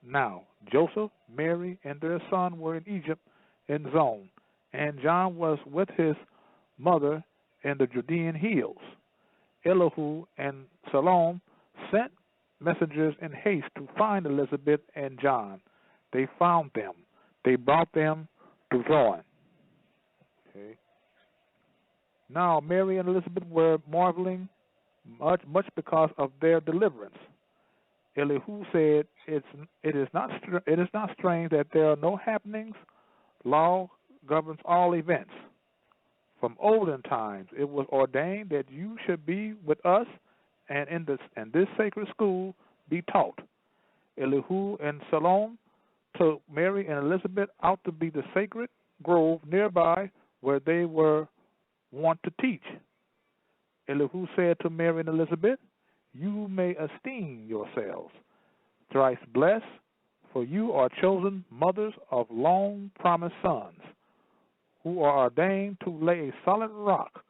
Now, Joseph, Mary, and their son were in Egypt in Zone, and John was with his mother in the Judean hills. Elihu and Salome sent messengers in haste to find Elizabeth and John. They found them. They brought them to Zone. Okay. Now, Mary and Elizabeth were marveling much because of their deliverance. Elihu said, it is not strange that there are no happenings. Law governs all events. From olden times, it was ordained that you should be with us and in this sacred school be taught. Elihu and Salome took Mary and Elizabeth out to be the sacred grove nearby where they were wont to teach. Elihu said to Mary and Elizabeth, you may esteem yourselves thrice blessed, for you are chosen mothers of long-promised sons, who are ordained to lay a solid rock,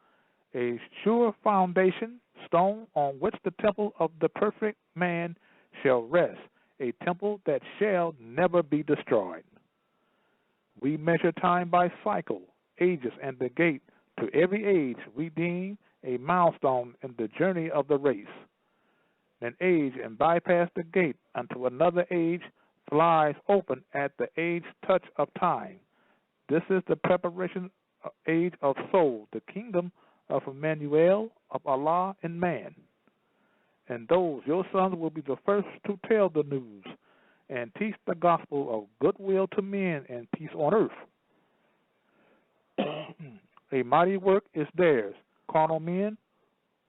a sure foundation, stone on which the temple of the perfect man shall rest, a temple that shall never be destroyed. We measure time by cycle, ages, and the gate. To every age we deem a milestone in the journey of the race. An age and bypass the gate until another age flies open at the age touch of time. This is the preparation age of soul, the kingdom of Emmanuel, of Allah and man. And those, your sons, will be the first to tell the news and teach the gospel of goodwill to men and peace on earth. A mighty work is theirs. Carnal men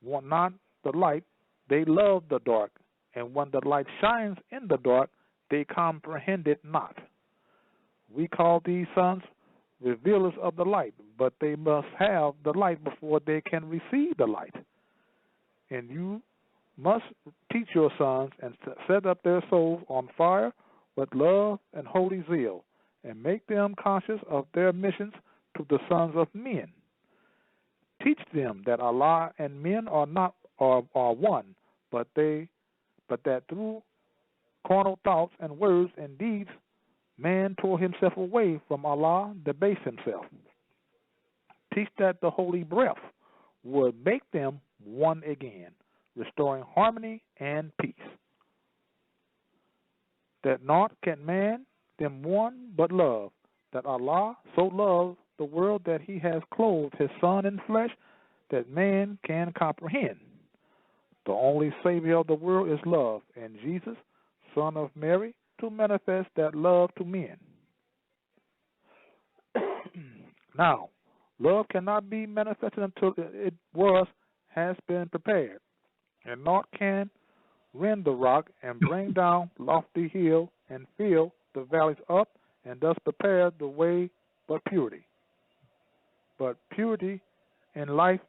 want not the light, they love the dark, and when the light shines in the dark, they comprehend it not. We call these sons revealers of the light, but they must have the light before they can receive the light. And you must teach your sons and set up their souls on fire with love and holy zeal, and make them conscious of their missions to the sons of men. Teach them that Allah and men are one, but that through carnal thoughts and words and deeds, man tore himself away from Allah, debased himself. Teach that the holy breath would make them one again, restoring harmony and peace. That naught can man them one but love, that Allah so loved the world that he has clothed his Son in flesh, that man can comprehend. The only Savior of the world is love, and Jesus, Son of Mary, to manifest that love to men. Now, love cannot be manifested until has been prepared, and naught can rend the rock and bring down lofty hill and fill the valleys up, and thus prepare the way but purity. But purity in life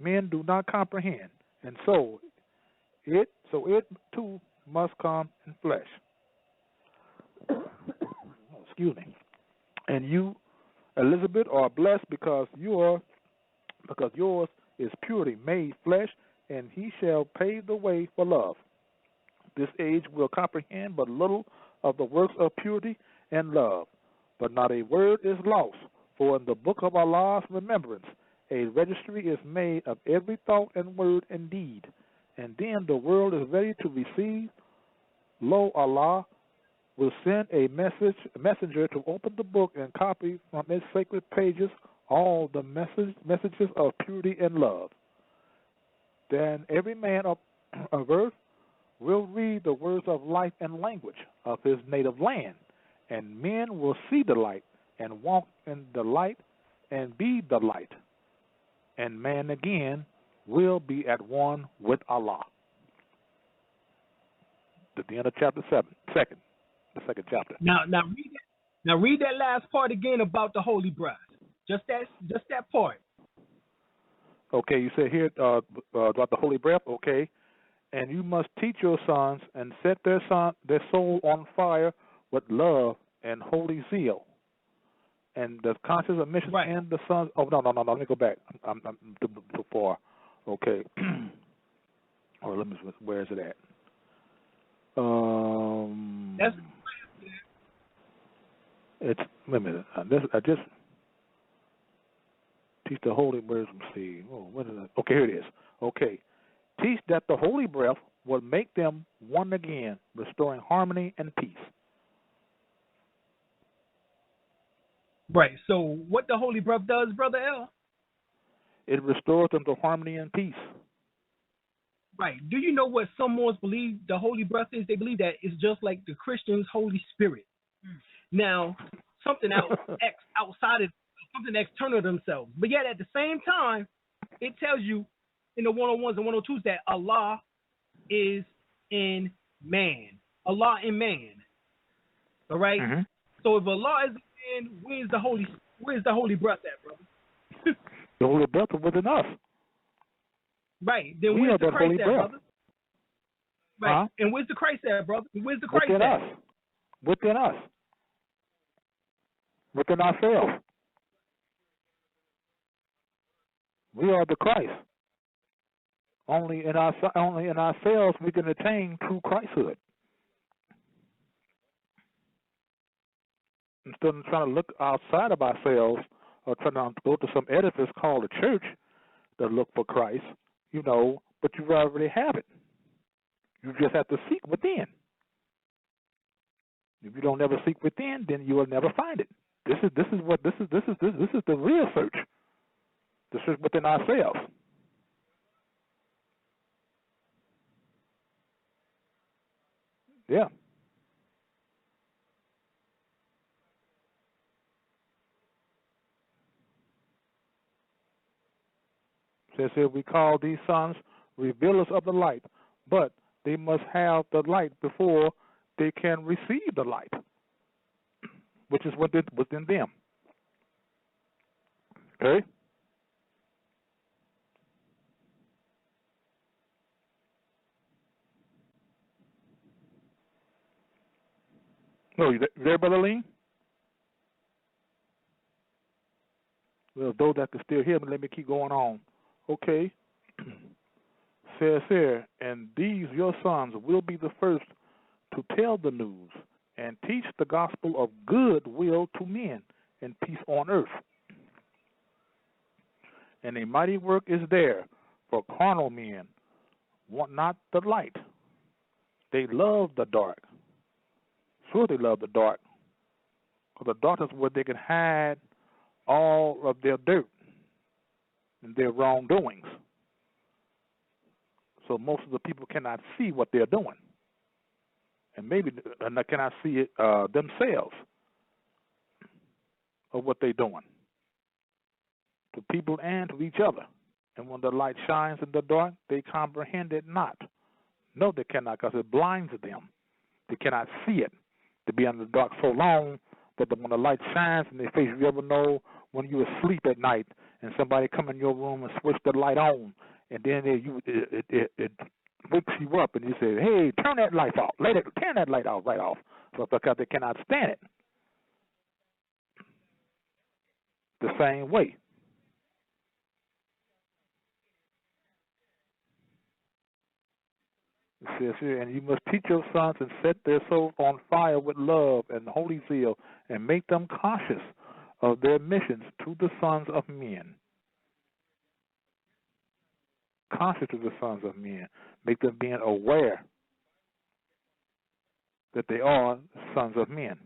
men do not comprehend, and so it too must come in flesh. Excuse me. And you, Elizabeth, are blessed because yours is purity made flesh, and he shall pave the way for love. This age will comprehend but little of the works of purity and love, but not a word is lost, for in the book of Allah's remembrance a registry is made of every thought and word and deed, and then the world is ready to receive. Lo, Allah will send a messenger to open the book and copy from its sacred pages all the messages of purity and love. Then every man of earth will read the words of life and language of his native land, and men will see the light and walk in the light and be the light, and man again will be at one with Allah. At the end of chapter 7, the second chapter. Now read that last part again about the holy bride. Just that part. Okay, you said here about the holy breath. Okay, and you must teach your sons and set their soul on fire with love and holy zeal, and the conscious admission and the sons. Oh no! Let me go back. I'm too far. Okay. Or let me. Where is it at? It's wait a minute. I just teach the holy words. Let's see. Oh, what is it? Okay, here it is. Okay, teach that the holy breath will make them one again, restoring harmony and peace. Right. So, what the holy breath does, Brother L? It restores them to harmony and peace. Right. Do you know what some Moors believe the holy breath is? They believe that it's just like the Christians' Holy Spirit. Now, something outside of something external to themselves. But yet at the same time, it tells you in the 101s and 102s that Allah is in man. Allah in man. All right? Mm-hmm. So if Allah is in man, where's the holy breath at, brother? The holy breath is within us. Right. Then where's the Christ at, brother? Right. Huh? And where's the Christ at, brother? Where's the Christ within at? Us. Within us. Within ourselves. We are the Christ. Only in ourselves we can attain true Christhood. Instead of trying to look outside of ourselves or trying to go to some edifice called a church to look for Christ, but you already have it. You just have to seek within. If you don't ever seek within, then you will never find it. This is the real search. The search within ourselves. Yeah. Says here, we call these sons revealers of the light, but they must have the light before they can receive the light, which is within them. Okay? No, you there, Brother Lee? Well, those that can still hear me, let me keep going on. Okay. Says here, and these your sons will be the first to tell the news and teach the gospel of good will to men and peace on earth. And a mighty work is there, for carnal men want not the light. They love the dark. Sure, they love the dark, because the darkness is where they can hide all of their dirt and their wrongdoings. So most of the people cannot see what they're doing, and maybe cannot see it themselves of what they're doing to people and to each other. And when the light shines in the dark, they comprehend it not. No, they cannot, because it blinds them. They cannot see it. They be in the dark so long that when the light shines in their face, you ever know when you're asleep at night and somebody come in your room and switch the light on, and then it wakes you up, and you say, hey, turn that light off. Turn that light off right off. So because they cannot stand it. The same way. It says here, and you must teach your sons and set their souls on fire with love and holy zeal, and make them conscious of their missions to the sons of men. Conscious of the sons of men. Make them being aware that they are sons of men.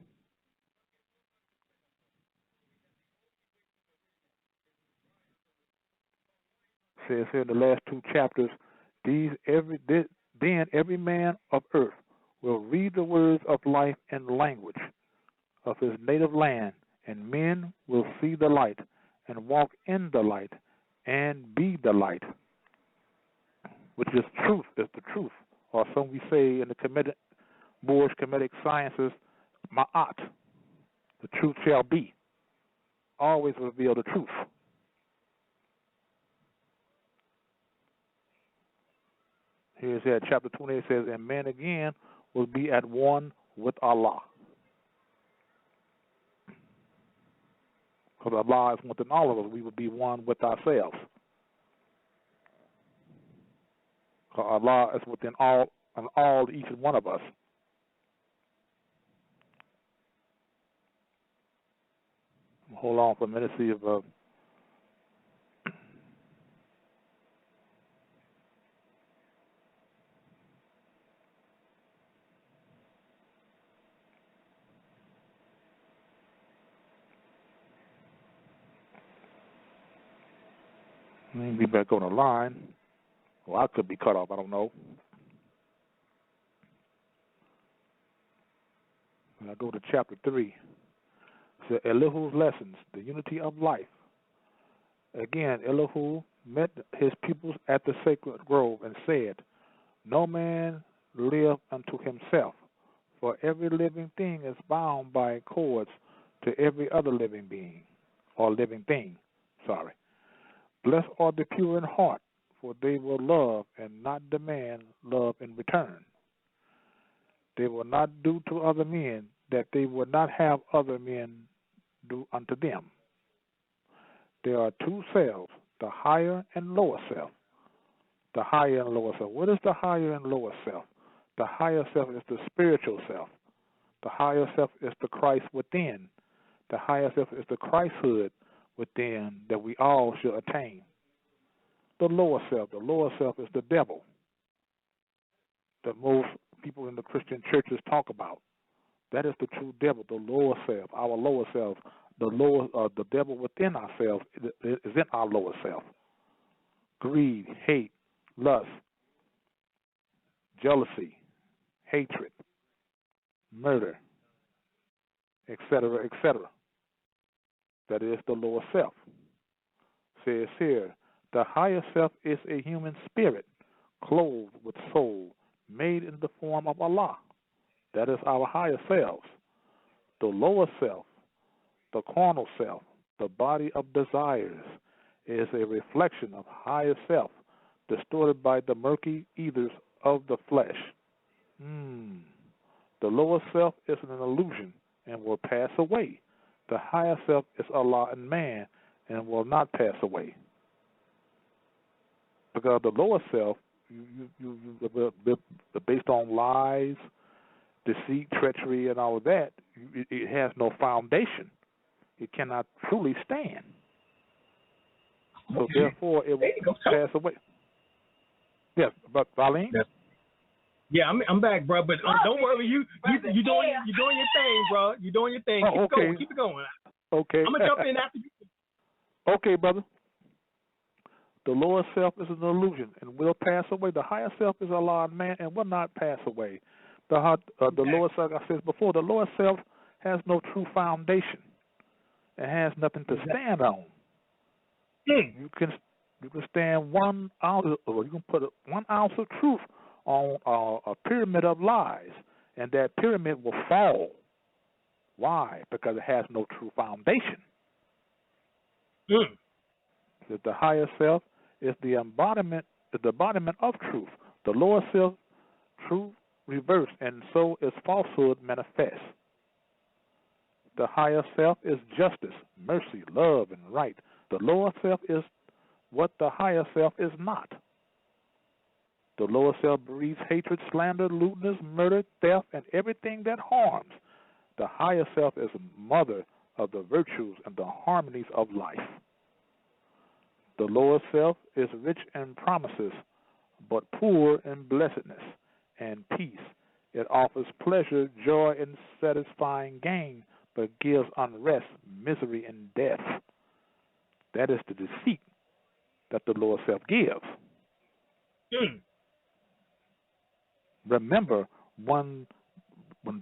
It says here in the last two chapters, then every man of earth will read the words of life and language of his native land, and men will see the light and walk in the light and be the light, which is truth, is the truth. Or some we say in the Moorish Kemetic sciences, ma'at, the truth shall be. Always reveal the truth. Here's at chapter 28 says, and man again will be at one with Allah. Because Allah is within all of us. We will be one with ourselves. Because Allah is within all each one of us. Hold on for a minute, see if let me be back on the line. Well, I could be cut off. I don't know. When I go to chapter 3, it's Elihu's lessons, the unity of life. Again, Elihu met his pupils at the sacred grove and said, no man live unto himself, for every living thing is bound by cords to every other living being, or living thing. Blessed are the pure in heart, for they will love and not demand love in return. They will not do to other men that they would not have other men do unto them. There are two selves, the higher and lower self. The higher and lower self. What is the higher and lower self? The higher self is the spiritual self. The higher self is the Christ within. The higher self is the Christhood within that we all should attain. The lower self is the devil that most people in the Christian churches talk about. That is the true devil, the lower self, our lower self. The devil within ourselves is in our lower self. Greed, hate, lust, jealousy, hatred, murder, etc., etc. That is the lower self. Says here, the higher self is a human spirit, clothed with soul, made in the form of Allah. That is our higher selves. The lower self, the carnal self, the body of desires, is a reflection of higher self, distorted by the murky ethers of the flesh. The lower self is an illusion and will pass away. The higher self is Allah and man and will not pass away. Because the lower self, based on lies, deceit, treachery, and all of that, it has no foundation. It cannot truly stand. So therefore, it will pass away. Yes, but Alim? Yes. Yeah, I'm back, bro. But don't worry, you doing your thing, bro. You doing your thing. Keep it going. Keep it going. Okay. I'm gonna jump in after you. Okay, brother. The lower self is an illusion and will pass away. The higher self is Allah and man and will not pass away. The lower self, I said before, the lower self has no true foundation. It has nothing to stand on. You can stand 1 ounce, or you can put 1 ounce of truth on a pyramid of lies, and that pyramid will fall. Why? Because it has no true foundation. The higher self is the embodiment of truth. The lower self, truth reversed, and so is falsehood manifest. The higher self is justice, mercy, love, and right. The lower self is what the higher self is not. The lower self breeds hatred, slander, lewdness, murder, theft, and everything that harms. The higher self is mother of the virtues and the harmonies of life. The lower self is rich in promises, but poor in blessedness and peace. It offers pleasure, joy, and satisfying gain, but gives unrest, misery, and death. That is the deceit that the lower self gives. Remember, when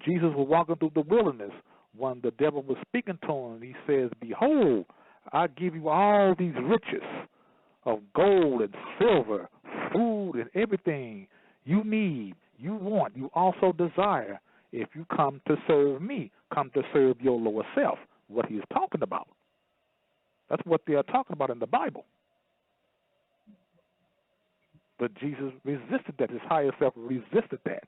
Jesus was walking through the wilderness, when the devil was speaking to him, he says, "Behold, I give you all these riches of gold and silver, food and everything you need, you want, you also desire, if you come to serve me, come to serve your lower self." What he's talking about. That's what they are talking about in the Bible. But Jesus resisted that. His higher self resisted that.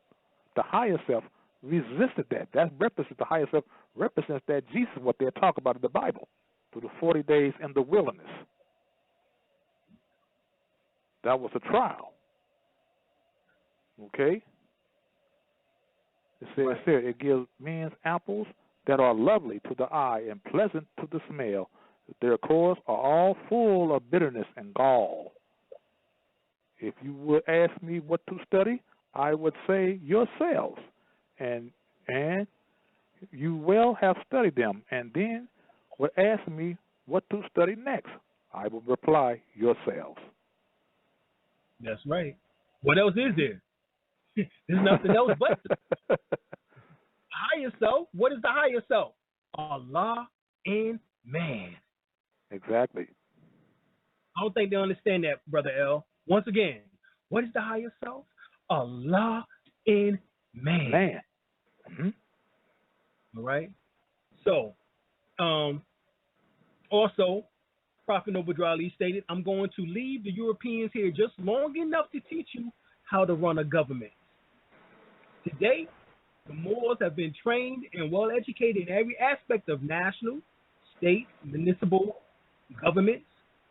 The higher self resisted that. That represents, the higher self represents that Jesus, what they're talking about in the Bible, through the 40 days in the wilderness. That was a trial. Okay? It says here, it gives men's apples that are lovely to the eye and pleasant to the smell. Their cores are all full of bitterness and gall. If you would ask me what to study, I would say yourselves, and you well have studied them, and then would ask me what to study next. I would reply, yourselves. That's right. What else is there? There's nothing else but the higher self. What is the higher self? Allah and man. Exactly. I don't think they understand that, Brother L. Once again, what is the higher self? Allah and man. All right. So, also, Prophet Noble Ali stated, "I'm going to leave the Europeans here just long enough to teach you how to run a government." Today, the Moors have been trained and well educated in every aspect of national, state, municipal governments.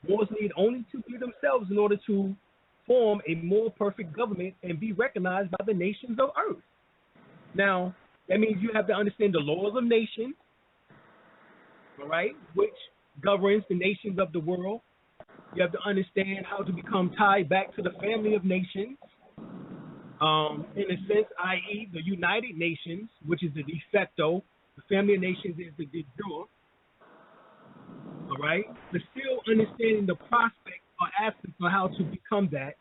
Moors need only to be themselves in order to form a more perfect government and be recognized by the nations of earth. Now, that means you have to understand the laws of nations, all right, which governs the nations of the world. You have to understand how to become tied back to the family of nations, in a sense, i.e., the United Nations, which is the de facto. The family of nations is the de jure. All right, but still understanding the prospect or aspects on how to become that.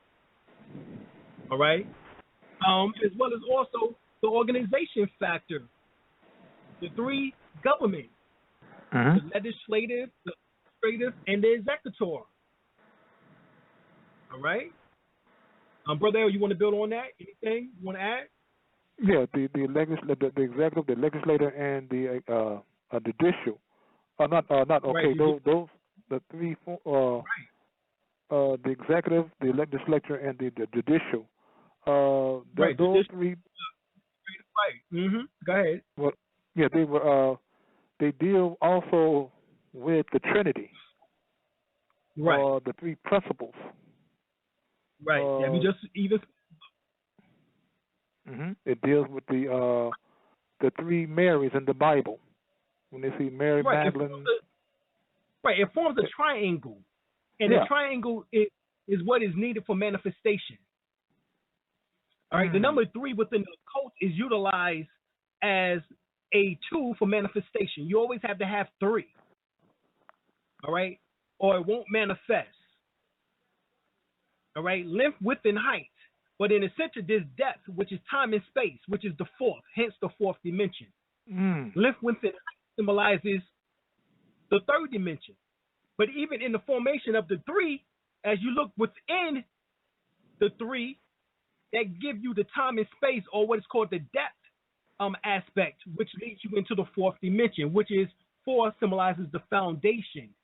All right, as well as also the organization factor, the three governments, the legislative, the administrative, and the executor. All right, Brother L, you want to build on that? Anything you want to add? Yeah, the executive, the legislator, and the judicial. Not okay. Right. Those the three. The executive, the legislature, and the judicial. Right. Those three. Right. Go ahead. Well, yeah, they were. They deal also with the Trinity. Right. The three principles. Right. Yeah, we just even. It deals with the three Marys in the Bible. When they see Mary Magdalene. It forms a triangle, and the triangle is what is needed for manifestation. All right, the number 3 within the occult is utilized as a tool for manifestation. You always have to have 3. All right, or it won't manifest. All right, length, width, and height. But in the center, there's depth, which is time and space, which is the 4th, hence the 4th dimension. Length, width, and height symbolizes the 3rd dimension. But even in the formation of the 3, as you look within the 3, that give you the time and space, or what is called the depth aspect, which leads you into the 4th dimension, which is 4 symbolizes the foundation.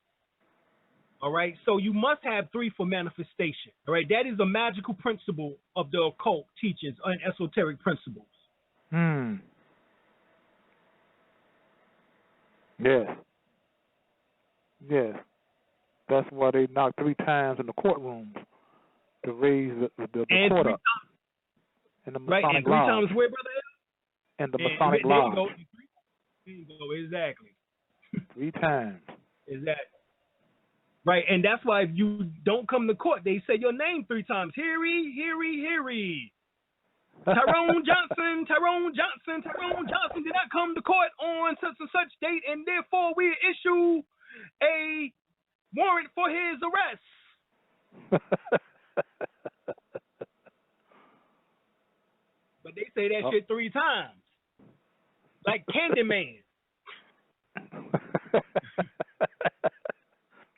All right, so you must have 3 for manifestation. All right, that is a magical principle of the occult teachings and esoteric principles. Yes. That's why they knock 3 times in the courtrooms to raise the court up. And the Masonic and 3 times where, brother? And the Masonic Lodge. There you go, exactly. 3 times. Exactly. Right, and that's why if you don't come to court, they say your name 3 times. Heary, heary, heary. Tyrone Johnson did not come to court on such and such date, and therefore we issue a warrant for his arrest. But they say that shit 3 times. Like Candyman.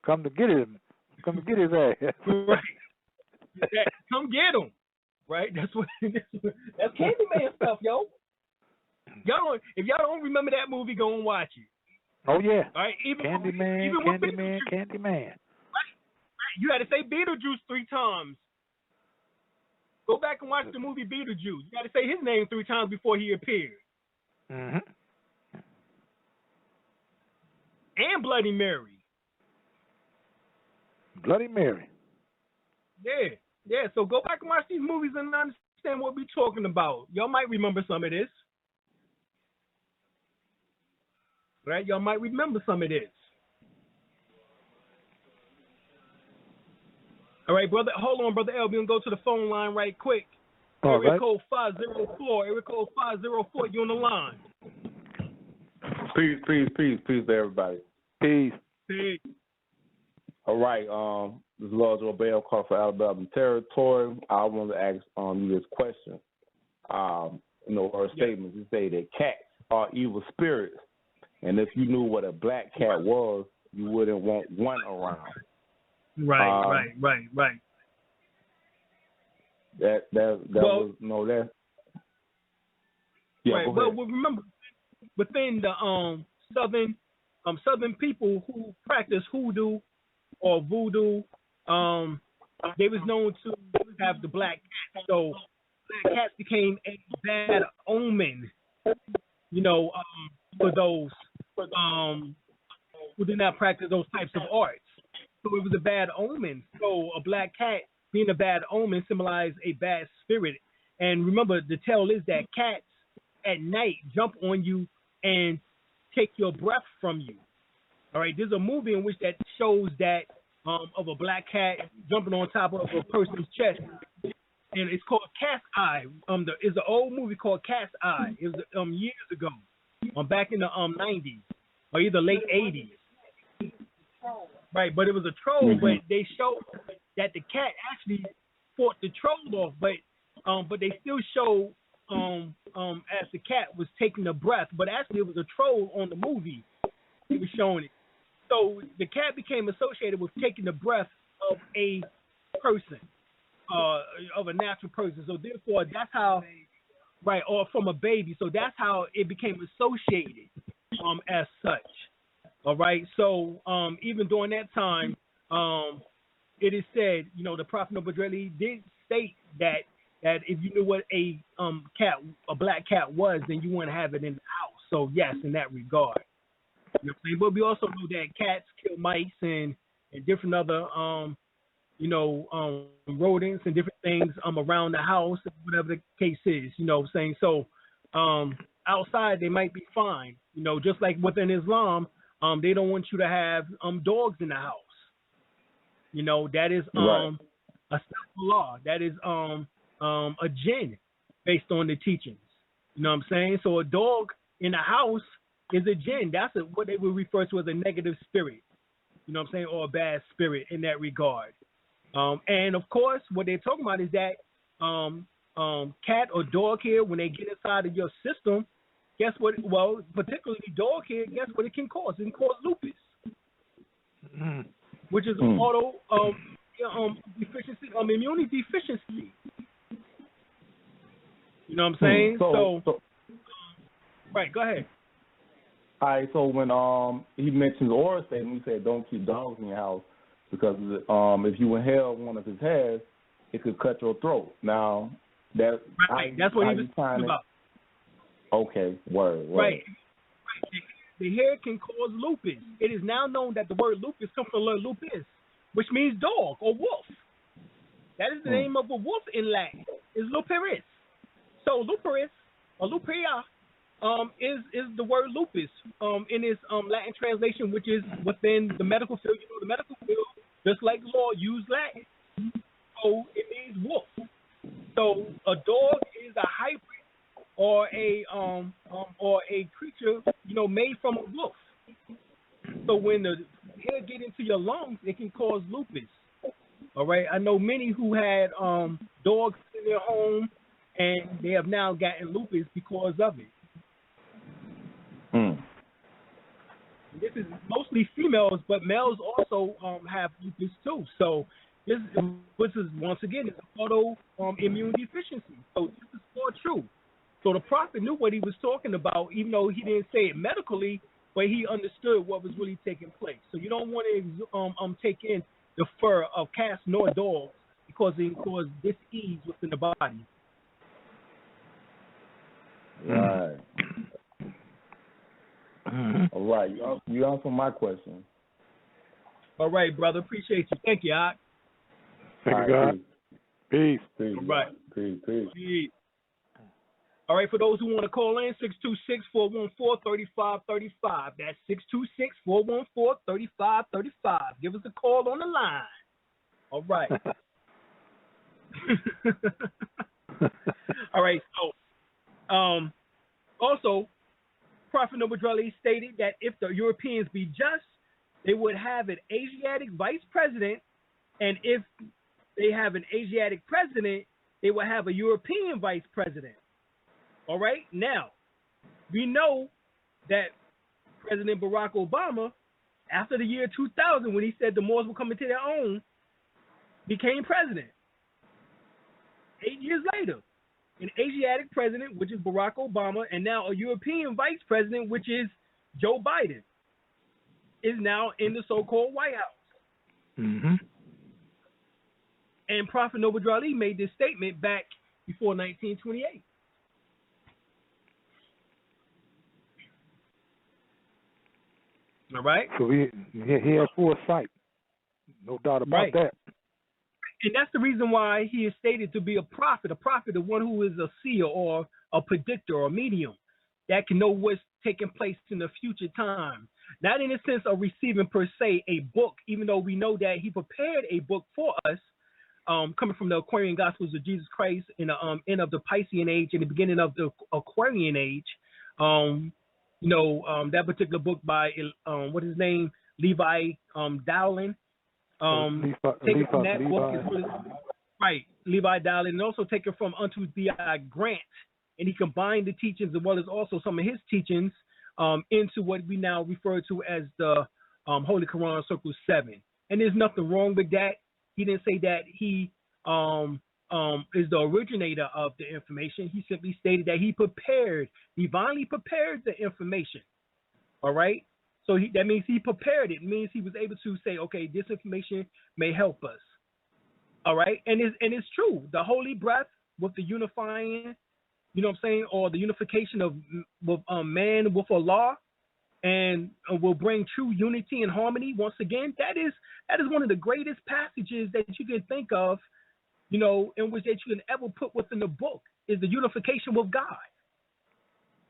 Come to get him. Come to get his ass. Right. Come get him. Right? That's Candyman stuff, yo. If y'all don't remember that movie, go and watch it. Oh yeah. All right. Candyman. Right. You had to say Beetlejuice 3 times. Go back and watch the movie Beetlejuice. You got to say his name 3 times before he appeared. And Bloody Mary. Bloody Mary. Yeah. So go back and watch these movies and understand what we're talking about. Y'all might remember some of this. Right? Y'all might remember some of this. All right, brother. Hold on, Brother L. We're going to go to the phone line right quick. Area code 504. Area code 504. You on the line. Peace to everybody. Peace. All right, this is Lord El-Bey, calling for Alabama territory. I want to ask you this question. Her statement, you say that cats are evil spirits, and if you knew what a black cat was, you wouldn't want one around. Right. That was Yeah. Right. Well, remember, within the southern people who practice hoodoo or voodoo, they was known to have the black cat. So black cats became a bad omen, for those who did not practice those types of arts. So it was a bad omen. So a black cat being a bad omen, symbolized a bad spirit. And remember, the tale is that cats at night jump on you and take your breath from you. All right, there's a movie in which that shows that of a black cat jumping on top of a person's chest, and it's called Cat's Eye. It's an old movie called Cat's Eye. It was years ago, back in the 90s or either late 80s. Right, but it was a troll. But they showed that the cat actually fought the troll off, but they still showed as the cat was taking a breath, but actually it was a troll on the movie. He was showing it. So the cat became associated with taking the breath of a person, of a natural person. So therefore, that's how, right, or from a baby. So that's how it became associated as such. All right. So even during that time, it is said, the Prophet Noble Dreadly did state that if you knew what a black cat was, then you wouldn't have it in the house. So yes, in that regard. You know what I'm saying? But we also know that cats kill mice and different other rodents and different things around the house, whatever the case is. You know what I'm saying? So outside they might be fine. Just like within Islam, they don't want you to have dogs in the house. That is a law. That is a jinn based on the teachings. You know what I'm saying? So a dog in the house is a jinn. That's what they would refer to as a negative spirit. You know what I'm saying? Or a bad spirit in that regard. And of course, what they're talking about is that cat or dog hair, when they get inside of your system, guess what? Well, particularly dog hair, guess what it can cause? It can cause lupus, which is an auto deficiency, immunity deficiency. You know what I'm saying? So right, go ahead. All right, so when he mentions oral statement, he said don't keep dogs in your house because if you inhale one of his hairs, it could cut your throat. Now, that's what he was talking about. Okay, word. Right. The hair can cause lupus. It is now known that the word lupus comes from the word lupus, which means dog or wolf. That is the name of a wolf in Latin. It's lupus. So lupus or lupia is the word lupus in its Latin translation, which is within the medical field. The medical field, just like law, use Latin. So it means wolf. So a dog is a hybrid or a creature, made from a wolf. So when the hair get into your lungs, it can cause lupus. All right, I know many who had dogs in their home, and they have now gotten lupus because of it. This is mostly females, but males also have lupus too. So this is once again it's an autoimmune deficiency. So this is all true. So the prophet knew what he was talking about, even though he didn't say it medically, but he understood what was really taking place. So you don't want to take in the fur of cats nor dogs because it can cause dis-ease within the body. Right. All right. You answered my question. All right, brother. Appreciate you. Thank you, Ak. Thank you, God. Peace. All right. Peace. All right, for those who want to call in, 626-414-3535. That's 626-414-3535. Give us a call on the line. All right. All right, so also, Prophet Noble Dreadly stated that if the Europeans be just, they would have an Asiatic vice president, and if they have an Asiatic president, they will have a European vice president. All right? Now, we know that President Barack Obama, after the year 2000, when he said the Moors will come into their own, became president. 8 years later, an Asiatic president, which is Barack Obama, and now a European vice president, which is Joe Biden, is now in the so-called White House. Mm-hmm. And Prophet Noble Dreadly made this statement back before 1928. All right? So he has foresight. No doubt about that. And that's the reason why he is stated to be a prophet. A prophet, the one who is a seer or a predictor or a medium that can know what's taking place in the future time. Not in the sense of receiving per se a book, even though we know that he prepared a book for us, coming from the Aquarian Gospels of Jesus Christ in the end of the Piscean age and the beginning of the Aquarian age. That particular book by what is his name, Levi Dowling. Taken from that book is really, right, Levi Dowling, and also taken from Unto Thee I Grant, and he combined the teachings as well as also some of his teachings into what we now refer to as the Holy Quran Circle 7. And there's nothing wrong with that. He didn't say that he is the originator of the information. He simply stated that he divinely prepared the information. All right? So that means he prepared it. It means he was able to say, okay, this information may help us. All right? And it's true. The holy breath with the unifying, you know what I'm saying, or the unification of man with Allah, and will bring true unity and harmony. Once again, that is one of the greatest passages that you can think of, in which that you can ever put within the book, is the unification with God,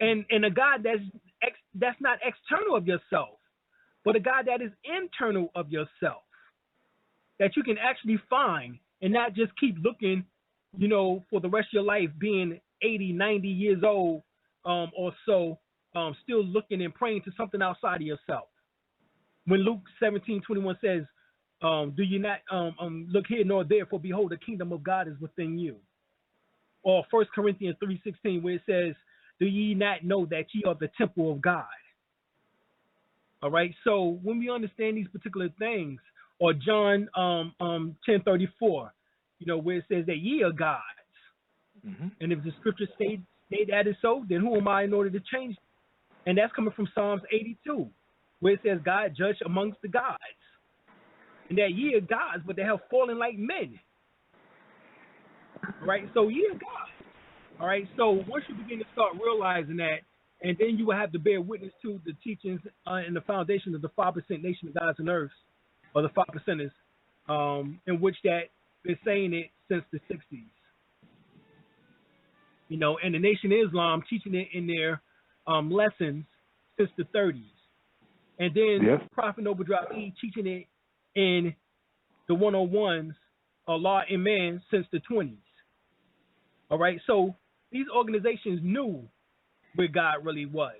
and a God that's not external of yourself, but a God that is internal of yourself, that you can actually find and not just keep looking, for the rest of your life, being 80, 90 years old or so, still looking and praying to something outside of yourself. When Luke 17:21 says, do you not look here nor there, for behold, the kingdom of God is within you. Or 1 Corinthians 3:16, where it says, do ye not know that ye are the temple of God? All right, so when we understand these particular things, or John 10:34, where it says that ye are gods. Mm-hmm. And if the scripture state that is so, then who am I in order to change it? And that's coming from Psalms 82, where it says God judged amongst the gods. And that ye are gods, but they have fallen like men. All right, so ye are gods. All right, so once you begin to start realizing that, and then you will have to bear witness to the teachings and the foundation of the 5% nation of gods and earths, or the 5%ers, in which that been saying it since the 60s. And the Nation of Islam teaching it in their lessons since the 30s. And then Prophet Noble Ali teaching it in the 101s, Allah and Man, since the 20s. All right, so these organizations knew where God really was.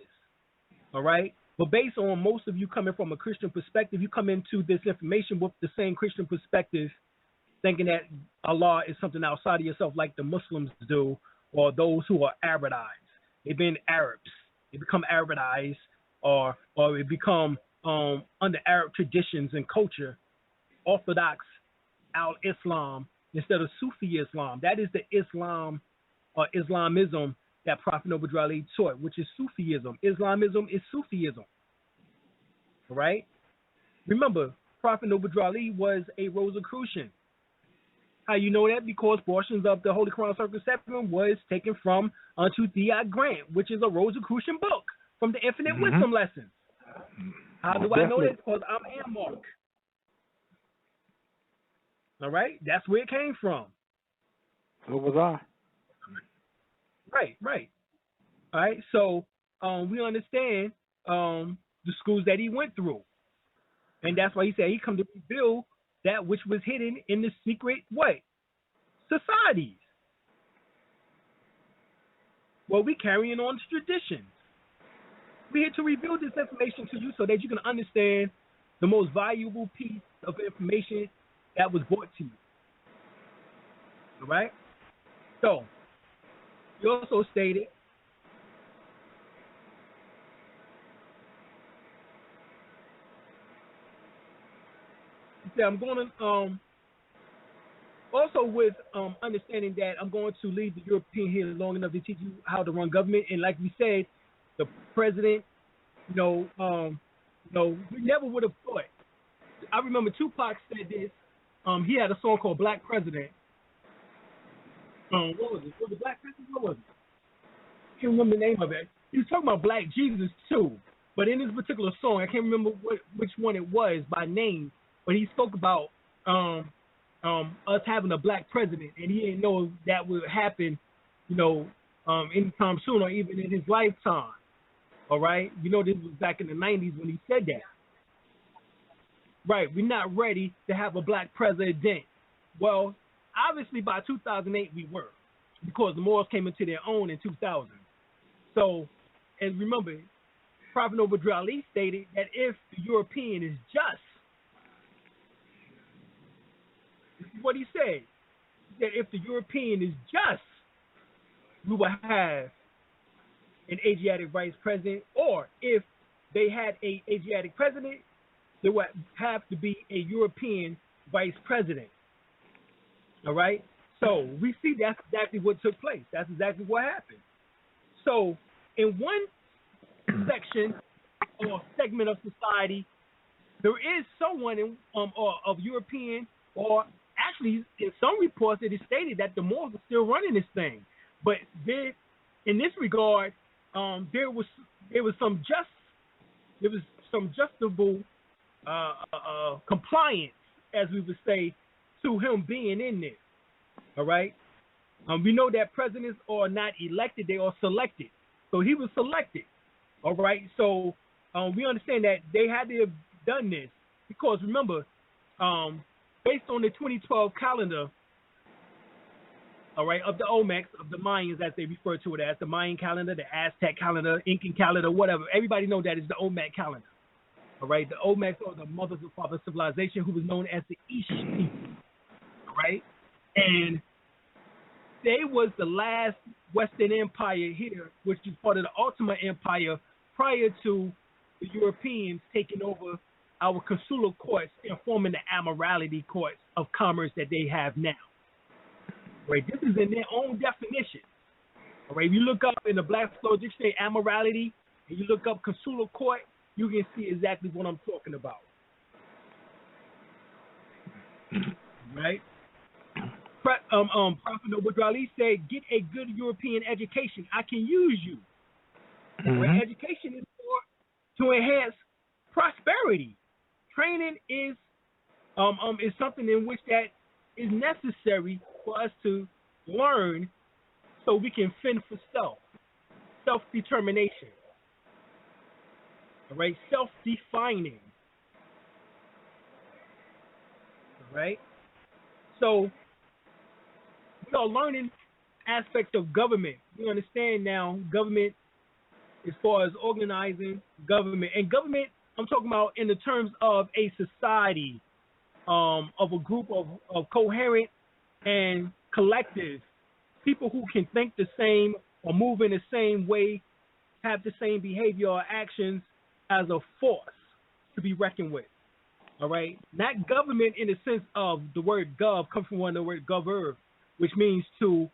All right, but based on most of you coming from a Christian perspective, you come into this information with the same Christian perspective, thinking that Allah is something outside of yourself, like the Muslims do, or those who are Arabized. They've been Arabs. They become Arabized, or they become under Arab traditions and culture, Orthodox al-Islam instead of Sufi Islam. That is the Islam or Islamism that Prophet Noble Ali taught, which is Sufism. Islamism is Sufism. All right? Remember, Prophet Noble Ali was a Rosicrucian. How you know that? Because portions of the Holy Quran Circle 7 was taken from Unto Thee I Grant, which is a Rosicrucian book from the Infinite Wisdom Lessons. How do I know that? Because I'm Amark. All right? That's where it came from. So was I. Right. All right, so we understand the schools that he went through. And that's why he said he come to reveal that which was hidden in the secret societies. Well, we carrying on traditions. We're here to reveal this information to you so that you can understand the most valuable piece of information that was brought to you. All right? So, he also stated that I'm going to, also with understanding that I'm going to leave the European here long enough to teach you how to run government. And like we said, the president, we never would have thought. I remember Tupac said this. He had a song called Black President. What was it? Was it Black President? What was it? I can't remember the name of it. He was talking about Black Jesus too. But in this particular song, I can't remember which one it was by name, but he spoke about us having a black president, and he didn't know that would happen, anytime soon or even in his lifetime. All right, this was back in the 90s when he said that. Right, we're not ready to have a black president. Well, obviously by 2008 we were, because the Moors came into their own in 2000. So, and remember, Prophet Noble Ali stated that if the European is just, this is what he said, that if the European is just, we will have an Asiatic vice president, or if they had a Asiatic president, there would have to be a European vice president. All right? So we see that's exactly what took place. That's exactly what happened. So in one section or segment of society, there is someone of European, or actually in some reports it is stated that the Moors are still running this thing. But in this regard, there was some justifiable compliance, as we would say, to him being in there. All right. We know that presidents are not elected; they are selected. So he was selected. All right. So we understand that they had to have done this because remember, based on the 2012 calendar, all right, of the Olmecs, of the Mayans, as they refer to it as, the Mayan calendar, the Aztec calendar, Incan calendar, whatever. Everybody know that is the Olmec calendar. All right, the Olmecs are the mothers and fathers of civilization, who was known as the Ish people. All right, and they was the last Western empire here, which is part of the Ottoman Empire, prior to the Europeans taking over our consular courts and forming the Amorality courts of commerce that they have now. Right, this is in their own definition. All right, if you look up in the Black's-Law Dictionary, Amorality, and you look up consular court, you can see exactly what I'm talking about. Right? Prophet Noble Ali said, get a good European education. I can use you. Mm-hmm. Right? Education is to enhance prosperity. Training is something in which that is necessary for us to learn so we can fend for self-determination. All right, self-defining. All right, so we are learning aspects of government. We understand now government as far as organizing government. And government, I'm talking about in the terms of a society, of a group of coherent and collective people who can think the same or move in the same way, have the same behavior or actions as a force to be reckoned with. All right? Not government in the sense of the word gov, comes from one of the word gover, which means to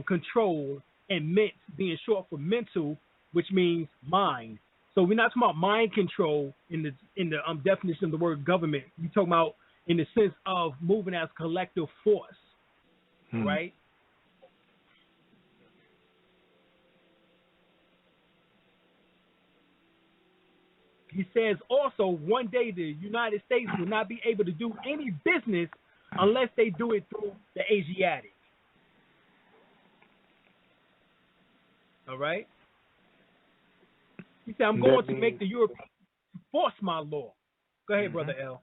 control, and ment being short for mental, which means mind. So we're not talking about mind control in the definition of the word government. We're talking about in the sense of moving as collective force. Right? He says also one day the United States will not be able to do any business unless they do it through the Asiatic. All right? He said, I'm going to make the Europeans enforce my law. Go ahead, Brother L.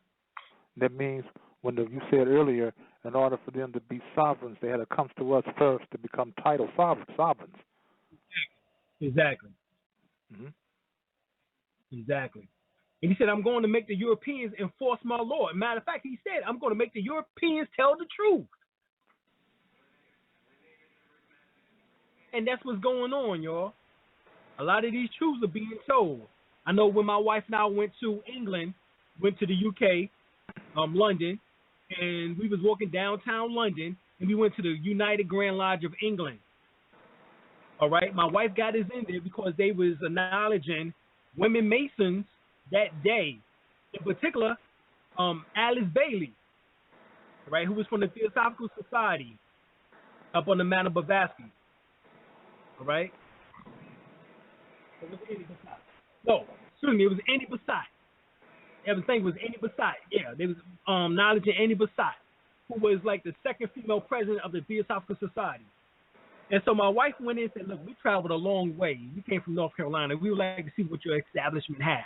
That means, you said earlier, in order for them to be sovereigns, they had to come to us first to become title sovereigns. Exactly. Mm-hmm. Exactly. And he said, I'm going to make the Europeans enforce my law. As a matter of fact, he said, I'm going to make the Europeans tell the truth. And that's what's going on, y'all. A lot of these truths are being told. I know when my wife and I went to England, went to the UK, London, and we was walking downtown London, and we went to the United Grand Lodge of England. All right? My wife got us in there because they was acknowledging women Masons that day. In particular, El-Bey, right, who was from the Theosophical Society up on the Mount of Blavatsky. All right? No, excuse me, it was Annie Beside. Everything was Annie Beside. Yeah, they was acknowledging Annie Beside, who was like the second female president of the Theosophical Society. And so my wife went in and said, look, we traveled a long way. We came from North Carolina. We would like to see what your establishment has.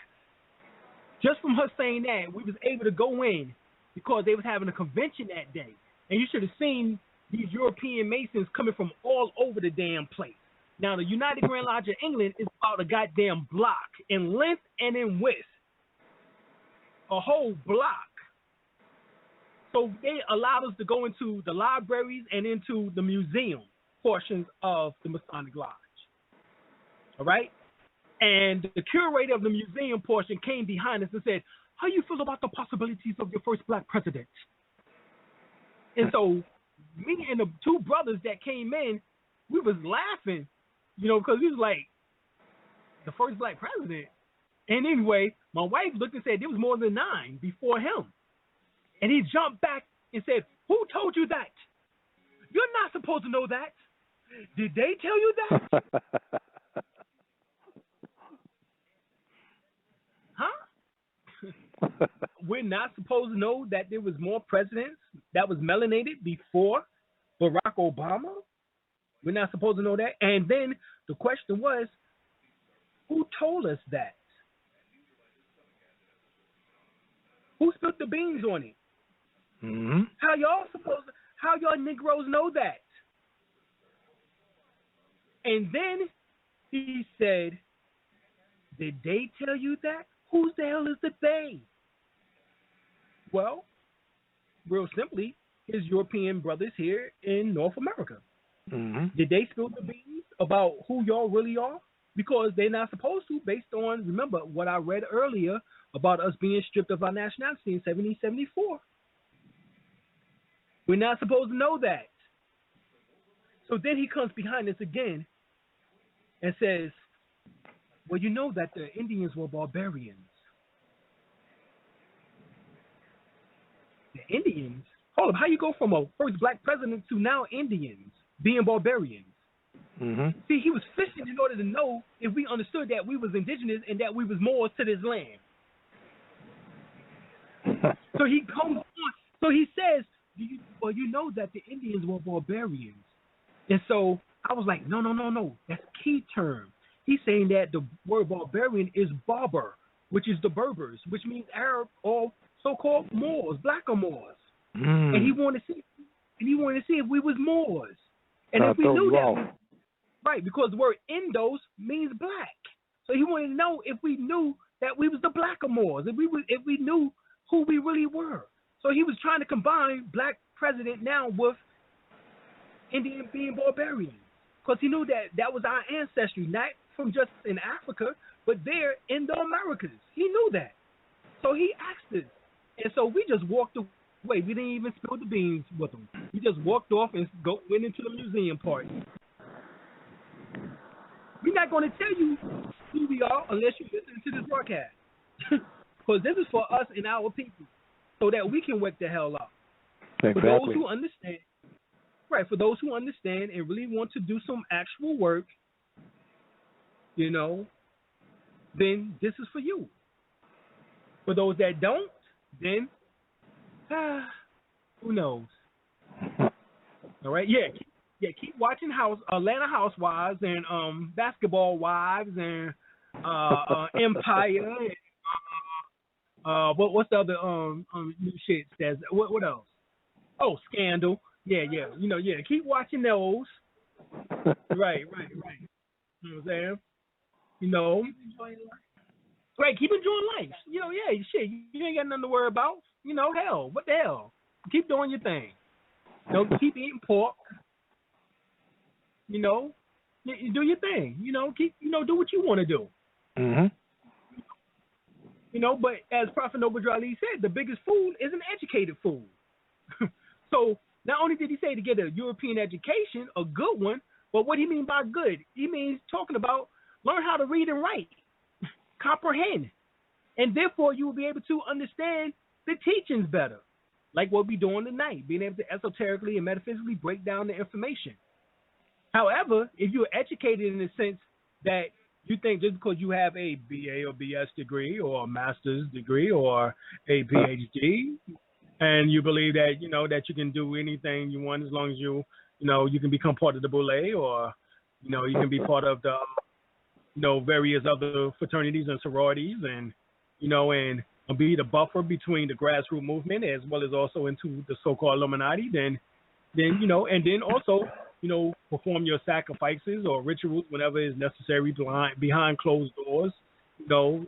Just from her saying that, we was able to go in because they was having a convention that day. And you should have seen these European Masons coming from all over the damn place. Now, the United Grand Lodge of England is about a goddamn block in length and in width. A whole block. So they allowed us to go into the libraries and into the museum portions of the Masonic Lodge. All right? And the curator of the museum portion came behind us and said, how you feel about the possibilities of your first black president? And so me and the two brothers that came in, we was laughing, you know, because we was like, the first black president. And anyway, my wife looked and said there was more than 9 before him. And he jumped back and said, who told you that? You're not supposed to know that. Did they tell you that? Huh? We're not supposed to know that there was more presidents that was melanated before Barack Obama? We're not supposed to know that? And then the question was, who told us that? Who spilled the beans on it? Mm-hmm. How y'all Negroes know that? And then he said, did they tell you that? Who the hell is the they? Well, real simply, his European brothers here in North America. Mm-hmm. Did they spill the beans about who y'all really are? Because they're not supposed to, based on, remember, what I read earlier about us being stripped of our nationality in 1774. We're not supposed to know that. So then he comes behind us again and says, well, you know that the Indians were barbarians. The Indians? Hold up, how you go from a first black president to now Indians being barbarians? Mm-hmm. See, he was fishing in order to know if we understood that we was indigenous and that we was Moors to this land. So he comes on. So he says, well, you know that the Indians were barbarians. And so I was like, no. That's a key term. He's saying that the word barbarian is Barber, which is the Berbers, which means Arab or so-called Moors, blacker Moors. And he wanted to see if we was Moors. And if we knew that, right, because the word Indos means black. So he wanted to know if we knew that we was the blacker Moors, if we knew who we really were. So he was trying to combine black president now with Indian being barbarians, because he knew that was our ancestry, not from just in Africa, but there in the Americas. He knew that. So he asked us. And so we just walked away. We didn't even spill the beans with him. We just walked off and went into the museum part. We're not going to tell you who we are unless you listen to this broadcast. Because this is for us and our people, so that we can wake the hell up. Exactly. For those who understand, right, for those who understand and really want to do some actual work, you know, then this is for you. For those that don't, then, who knows? All right, keep watching Atlanta Housewives and Basketball Wives and Empire. And, what's the other new shit? That's what else? Oh, Scandal. Yeah. Keep watching those. Right. You know what I'm saying? You know. Right, keep enjoying life. You know, shit. You ain't got nothing to worry about. You know, hell, what the hell? Keep doing your thing. Don't keep eating pork. You know, you do your thing. You know, do what you want to do. Mm-hmm. You know, but as Prophet Noble Ali said, the biggest fool is an educated fool. So not only did he say to get a European education, a good one, but what do you mean by good? He means talking about learn how to read and write, comprehend, and therefore you will be able to understand the teachings better, like what we're doing tonight, being able to esoterically and metaphysically break down the information. However, if you're educated in the sense that you think just because you have a BA or BS degree or a master's degree or a PhD, and you believe that that you can do anything you want as long as you can become part of the Boule, or you can be part of the various other fraternities and sororities, and and be the buffer between the grassroots movement as well as also into the so-called Illuminati. Then and then also perform your sacrifices or rituals whenever is necessary behind closed doors,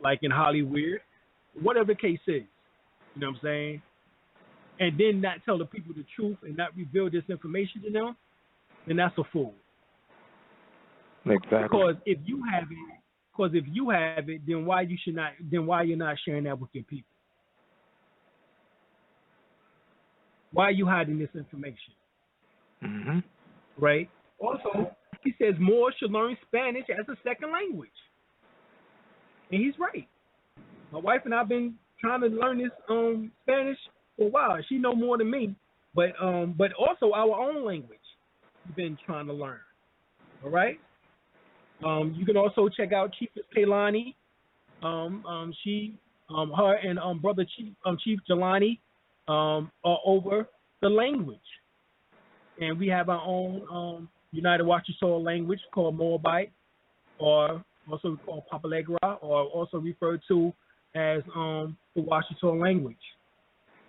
like in Hollywood, whatever the case is. You know what I'm saying? And then not tell the people the truth and not reveal this information to them, then that's a fool. Exactly. Because if you have it, then why you're not sharing that with your people? Why are you hiding this information? Mm-hmm. Right? Also, he says more should learn Spanish as a second language. And he's right. My wife and I have been trying to learn this Spanish for a while. She know more than me, but also our own language we've been trying to learn. All right? You can also check out Chiefess Kaylani. She, her and brother Chief Jelani are over the language, and we have our own United Washita language called Moabite, or also called Papalegra, or also referred to as the Washita language.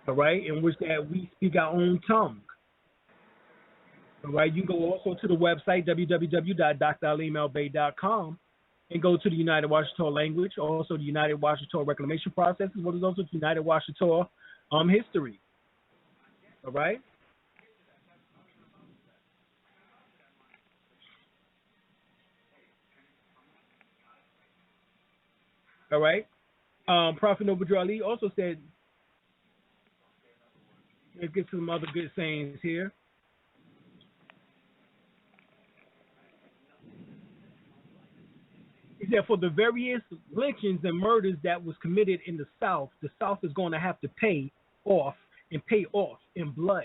All right, in which that we speak our own tongue. All right, you can go also to the website www.dralim.el-Bey.com and go to the United Washita language, also the United Washita reclamation process, as well as also the United Washita history. All right. All right. Prophet Noble Ali also said, let's get to some other good sayings here. He said, for the various lynchings and murders that was committed in the South is going to have to pay off in blood.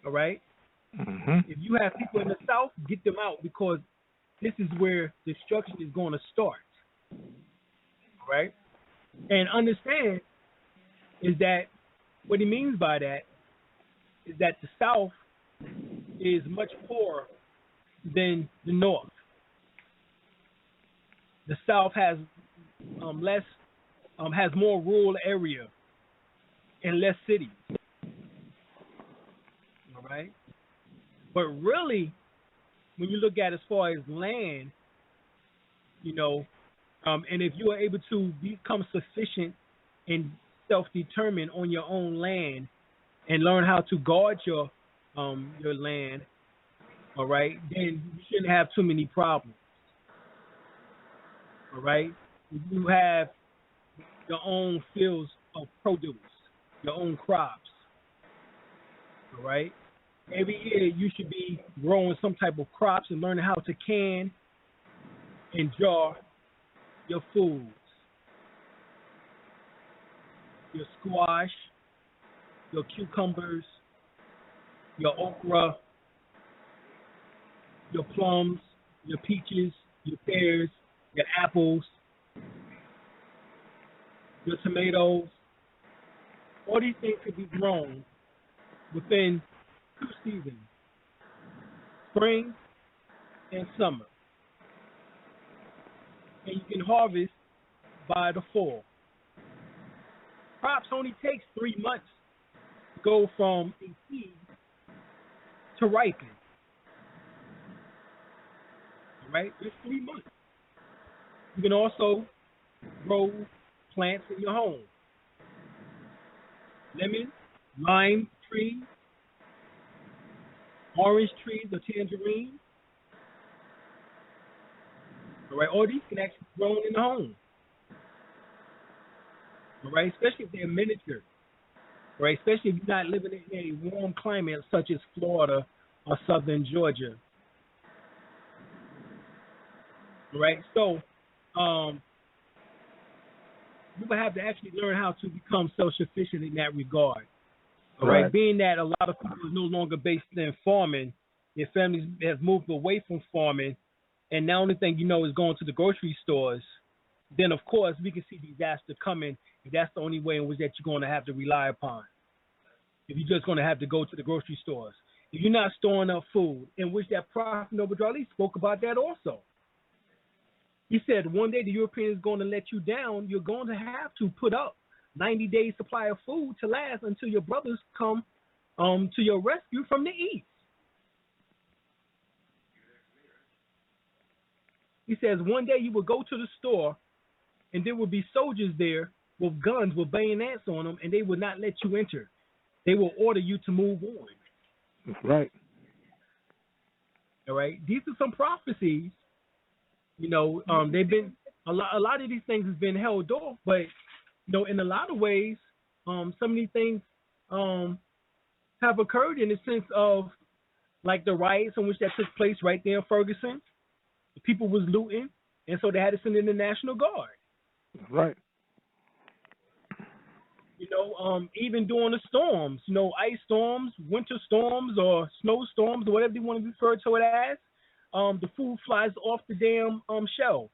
All right? Mm-hmm. If you have people in the South, get them out, because this is where destruction is going to start. All right? And understand is that what he means by that is that the South is much poorer than the North. The South has has more rural area and less cities. All right, but really, when you look at as far as land, and if you are able to become sufficient and self-determined on your own land and learn how to guard your land, all right, then you shouldn't have too many problems. All right, if you have your own fields of produce, your own crops, all right, every year you should be growing some type of crops and learning how to can and jar your foods, your squash, your cucumbers, your okra, your plums, your peaches, your pears, your apples, your tomatoes. All these things can be grown within 2 seasons, spring and summer. And you can harvest by the fall. Crops only takes 3 months to go from a seed to ripen. All right? It's 3 months. You can also grow plants in your home. Lemon, lime trees, orange trees or tangerine. All right, all these can actually be grown in the home. All right, especially if they're miniature. All right, especially if you're not living in a warm climate such as Florida or southern Georgia. All right, so you will have to actually learn how to become self-sufficient in that regard. All right, being that a lot of people are no longer based in farming, their families have moved away from farming, and the only thing you know is going to the grocery stores. then of course we can see disaster coming. If that's the only way in which that you're going to have to rely upon. If you're just going to have to go to the grocery stores. If you're not storing up food, in which that Prophet Noble Ali spoke about that also. He said one day the European is going to let you down. You're going to have to put up 90 days supply of food to last until your brothers come to your rescue from the east. He says one day you will go to the store and there will be soldiers there with guns with bayonets on them, and they will not let you enter. They will order you to move on. That's right. All right. These are some prophecies. You know, they've been a lot of these things has been held off, but you know, in a lot of ways, some of these things have occurred in the sense of like the riots in which that took place right there in Ferguson. The people was looting, and so they had to send in the National Guard. Right. You know, even during the storms, you know, ice storms, winter storms, or snowstorms, or whatever you want to refer to it as, the food flies off the damn shelves.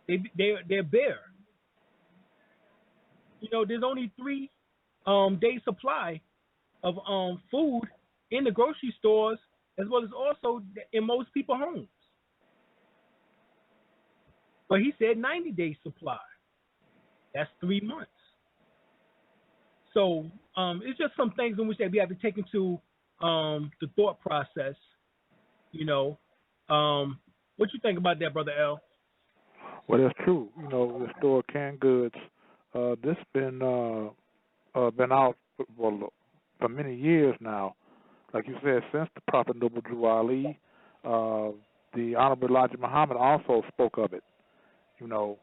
They're bare. You know, there's only 3 day supply of food in the grocery stores, as well as also in most people's homes. But he said 90-day supply. That's 3 months. So it's just some things in which that we have to take into the thought process. You know, what you think about that, Brother L? Well, that's true. You know, the store canned goods. This been out for many years now. Like you said, since the Prophet Noble Drew Ali, the Honorable Elijah Muhammad also spoke of it. You know,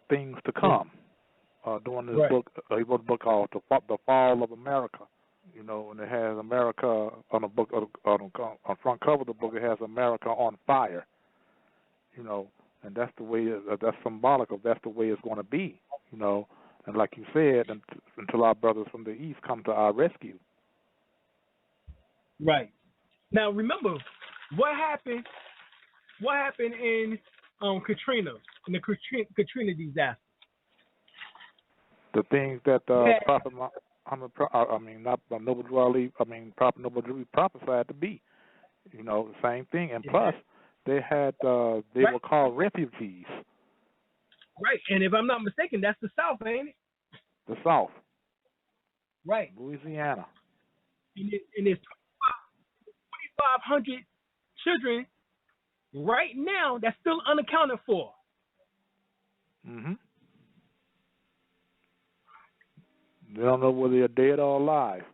things to come. Doing this book, he wrote a book called The Fall of America. You know, and it has America on the book on front cover of the book. It has America on fire. You know, and that's the way. That's symbolic of that's the way it's going to be. You know, and like you said, until our brothers from the east come to our rescue. Right. Now remember what happened. What happened in Katrina, in the Katrina disaster? The things that Prophet Noble Drew Ali, Prophet Noble Drew prophesied to be, you know, the same thing. And plus, they had they were called refugees. Right, and if I'm not mistaken, that's the South, ain't it? The South. Right. Louisiana. And there's 2,500 children right now that's still unaccounted for. Mm-hmm. They don't know whether they're dead or alive.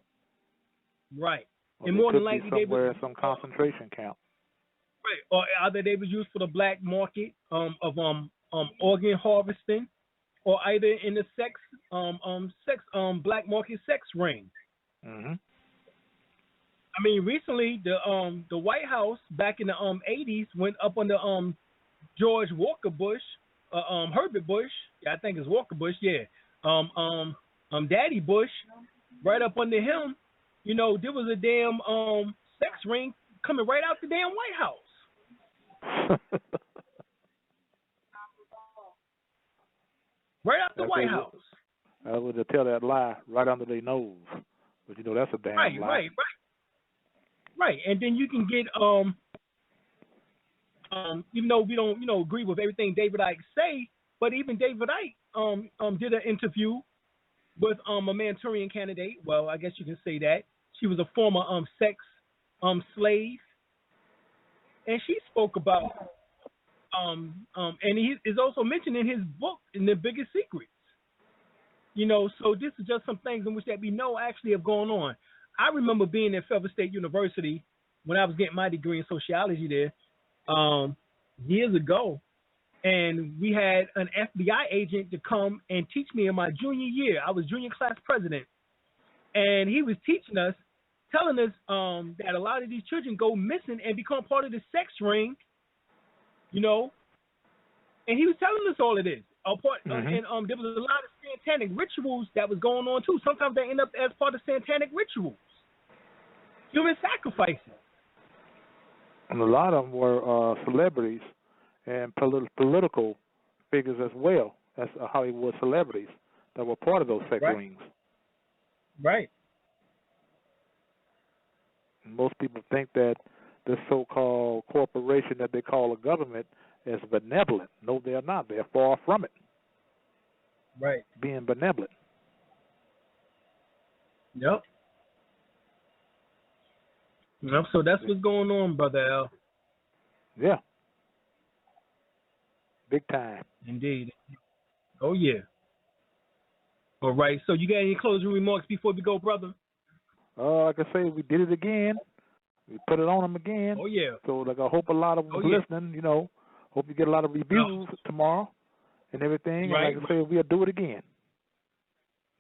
Right. Or and more than likely they somewhere in some concentration camp. Right. Or either they was used for the black market of organ harvesting, or either in the sex black market sex ring. Mm-hmm. I mean, recently the White House back in the 80s went up under George Walker Bush, Herbert Bush. Yeah, I think it's Walker Bush. Yeah. Daddy Bush, right up under him, you know, there was a damn sex ring coming right out the damn White House. Right out the White House. I would tell that lie right under their nose. But, you know, that's a damn lie. Right. And then you can get, even though we don't, you know, agree with everything David Icke say, but even David Icke did an interview with a Manchurian candidate. Well, I guess you can say that. She was a former sex slave. And she spoke about, and he is also mentioned in his book, in The Biggest Secrets. You know, so this is just some things in which that we know actually have gone on. I remember being at Fairfield State University when I was getting my degree in sociology there years ago. And we had an FBI agent to come and teach me in my junior year. I was junior class president. And he was teaching us, telling us that a lot of these children go missing and become part of the sex ring, you know. And he was telling us all of this. And there was a lot of satanic rituals that was going on, too. Sometimes they end up as part of satanic rituals. Human sacrifices. And a lot of them were celebrities and political figures as well as Hollywood celebrities that were part of those sex rings. Right. And most people think that this so-called corporation that they call a government is benevolent. No, they're not. They're far from it. Right. Being benevolent. Yep. Yep. So that's what's going on, Brother L. Yeah. Big time. Indeed. Oh, yeah. All right. So you got any closing remarks before we go, brother? Like I say, we did it again. We put it on them again. Oh, yeah. So, like, I hope a lot of them listening, you know, hope you get a lot of reviews tomorrow and everything. Right. And like I say, we'll do it again.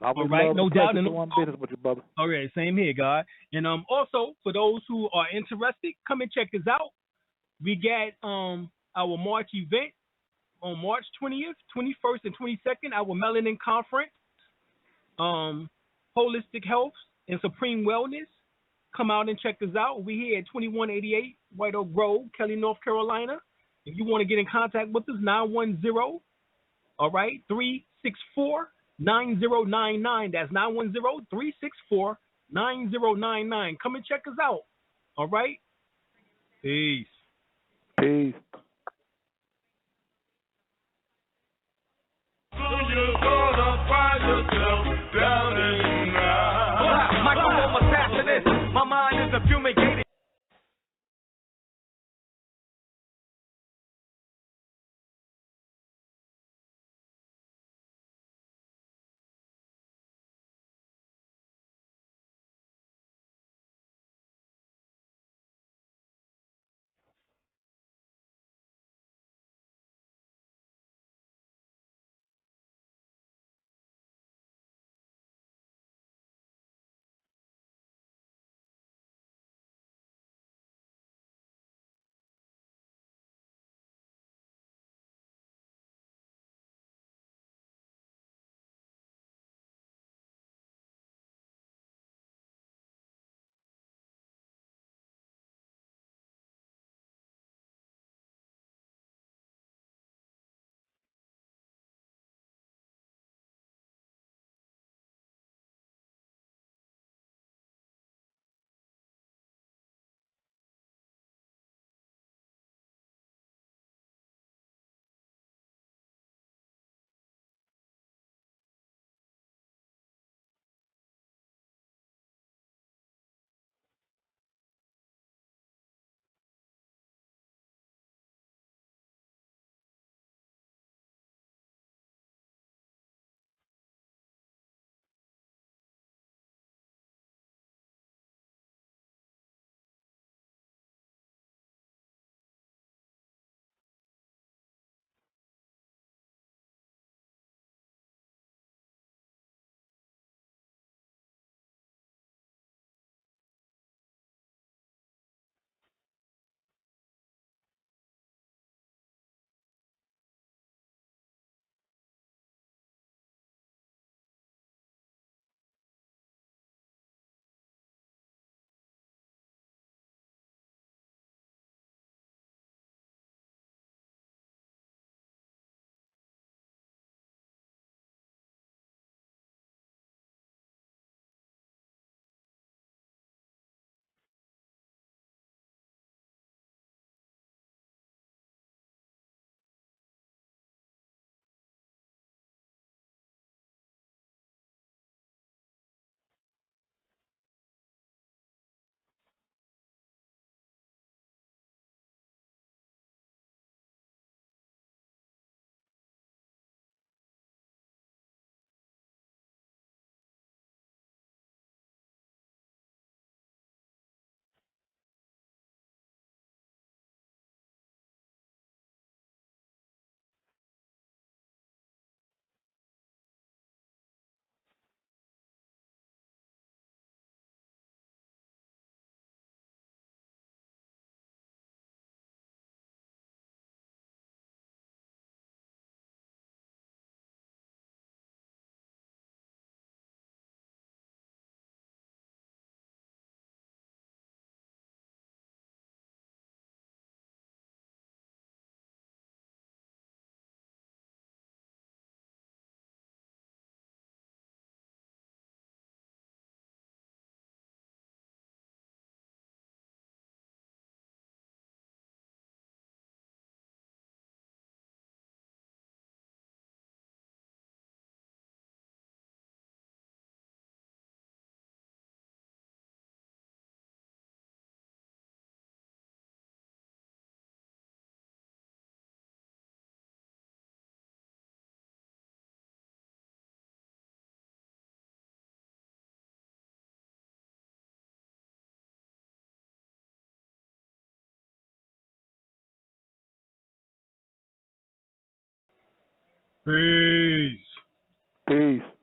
All right, no doubt. And one business with you, brother. All right, same here, God. And also, for those who are interested, come and check us out. We got our March event on March 20th, 21st, and 22nd, our Melanin Conference, Holistic Health and Supreme Wellness. Come out and check us out. We're here at 2188 White Oak Road, Kelly, North Carolina. If you want to get in contact with us, 910, all right, 364-9099. That's 910-364-9099. Come and check us out. All right? Peace. Peace. Microphone assassinist. My mind is a fumigated. Peace. Peace.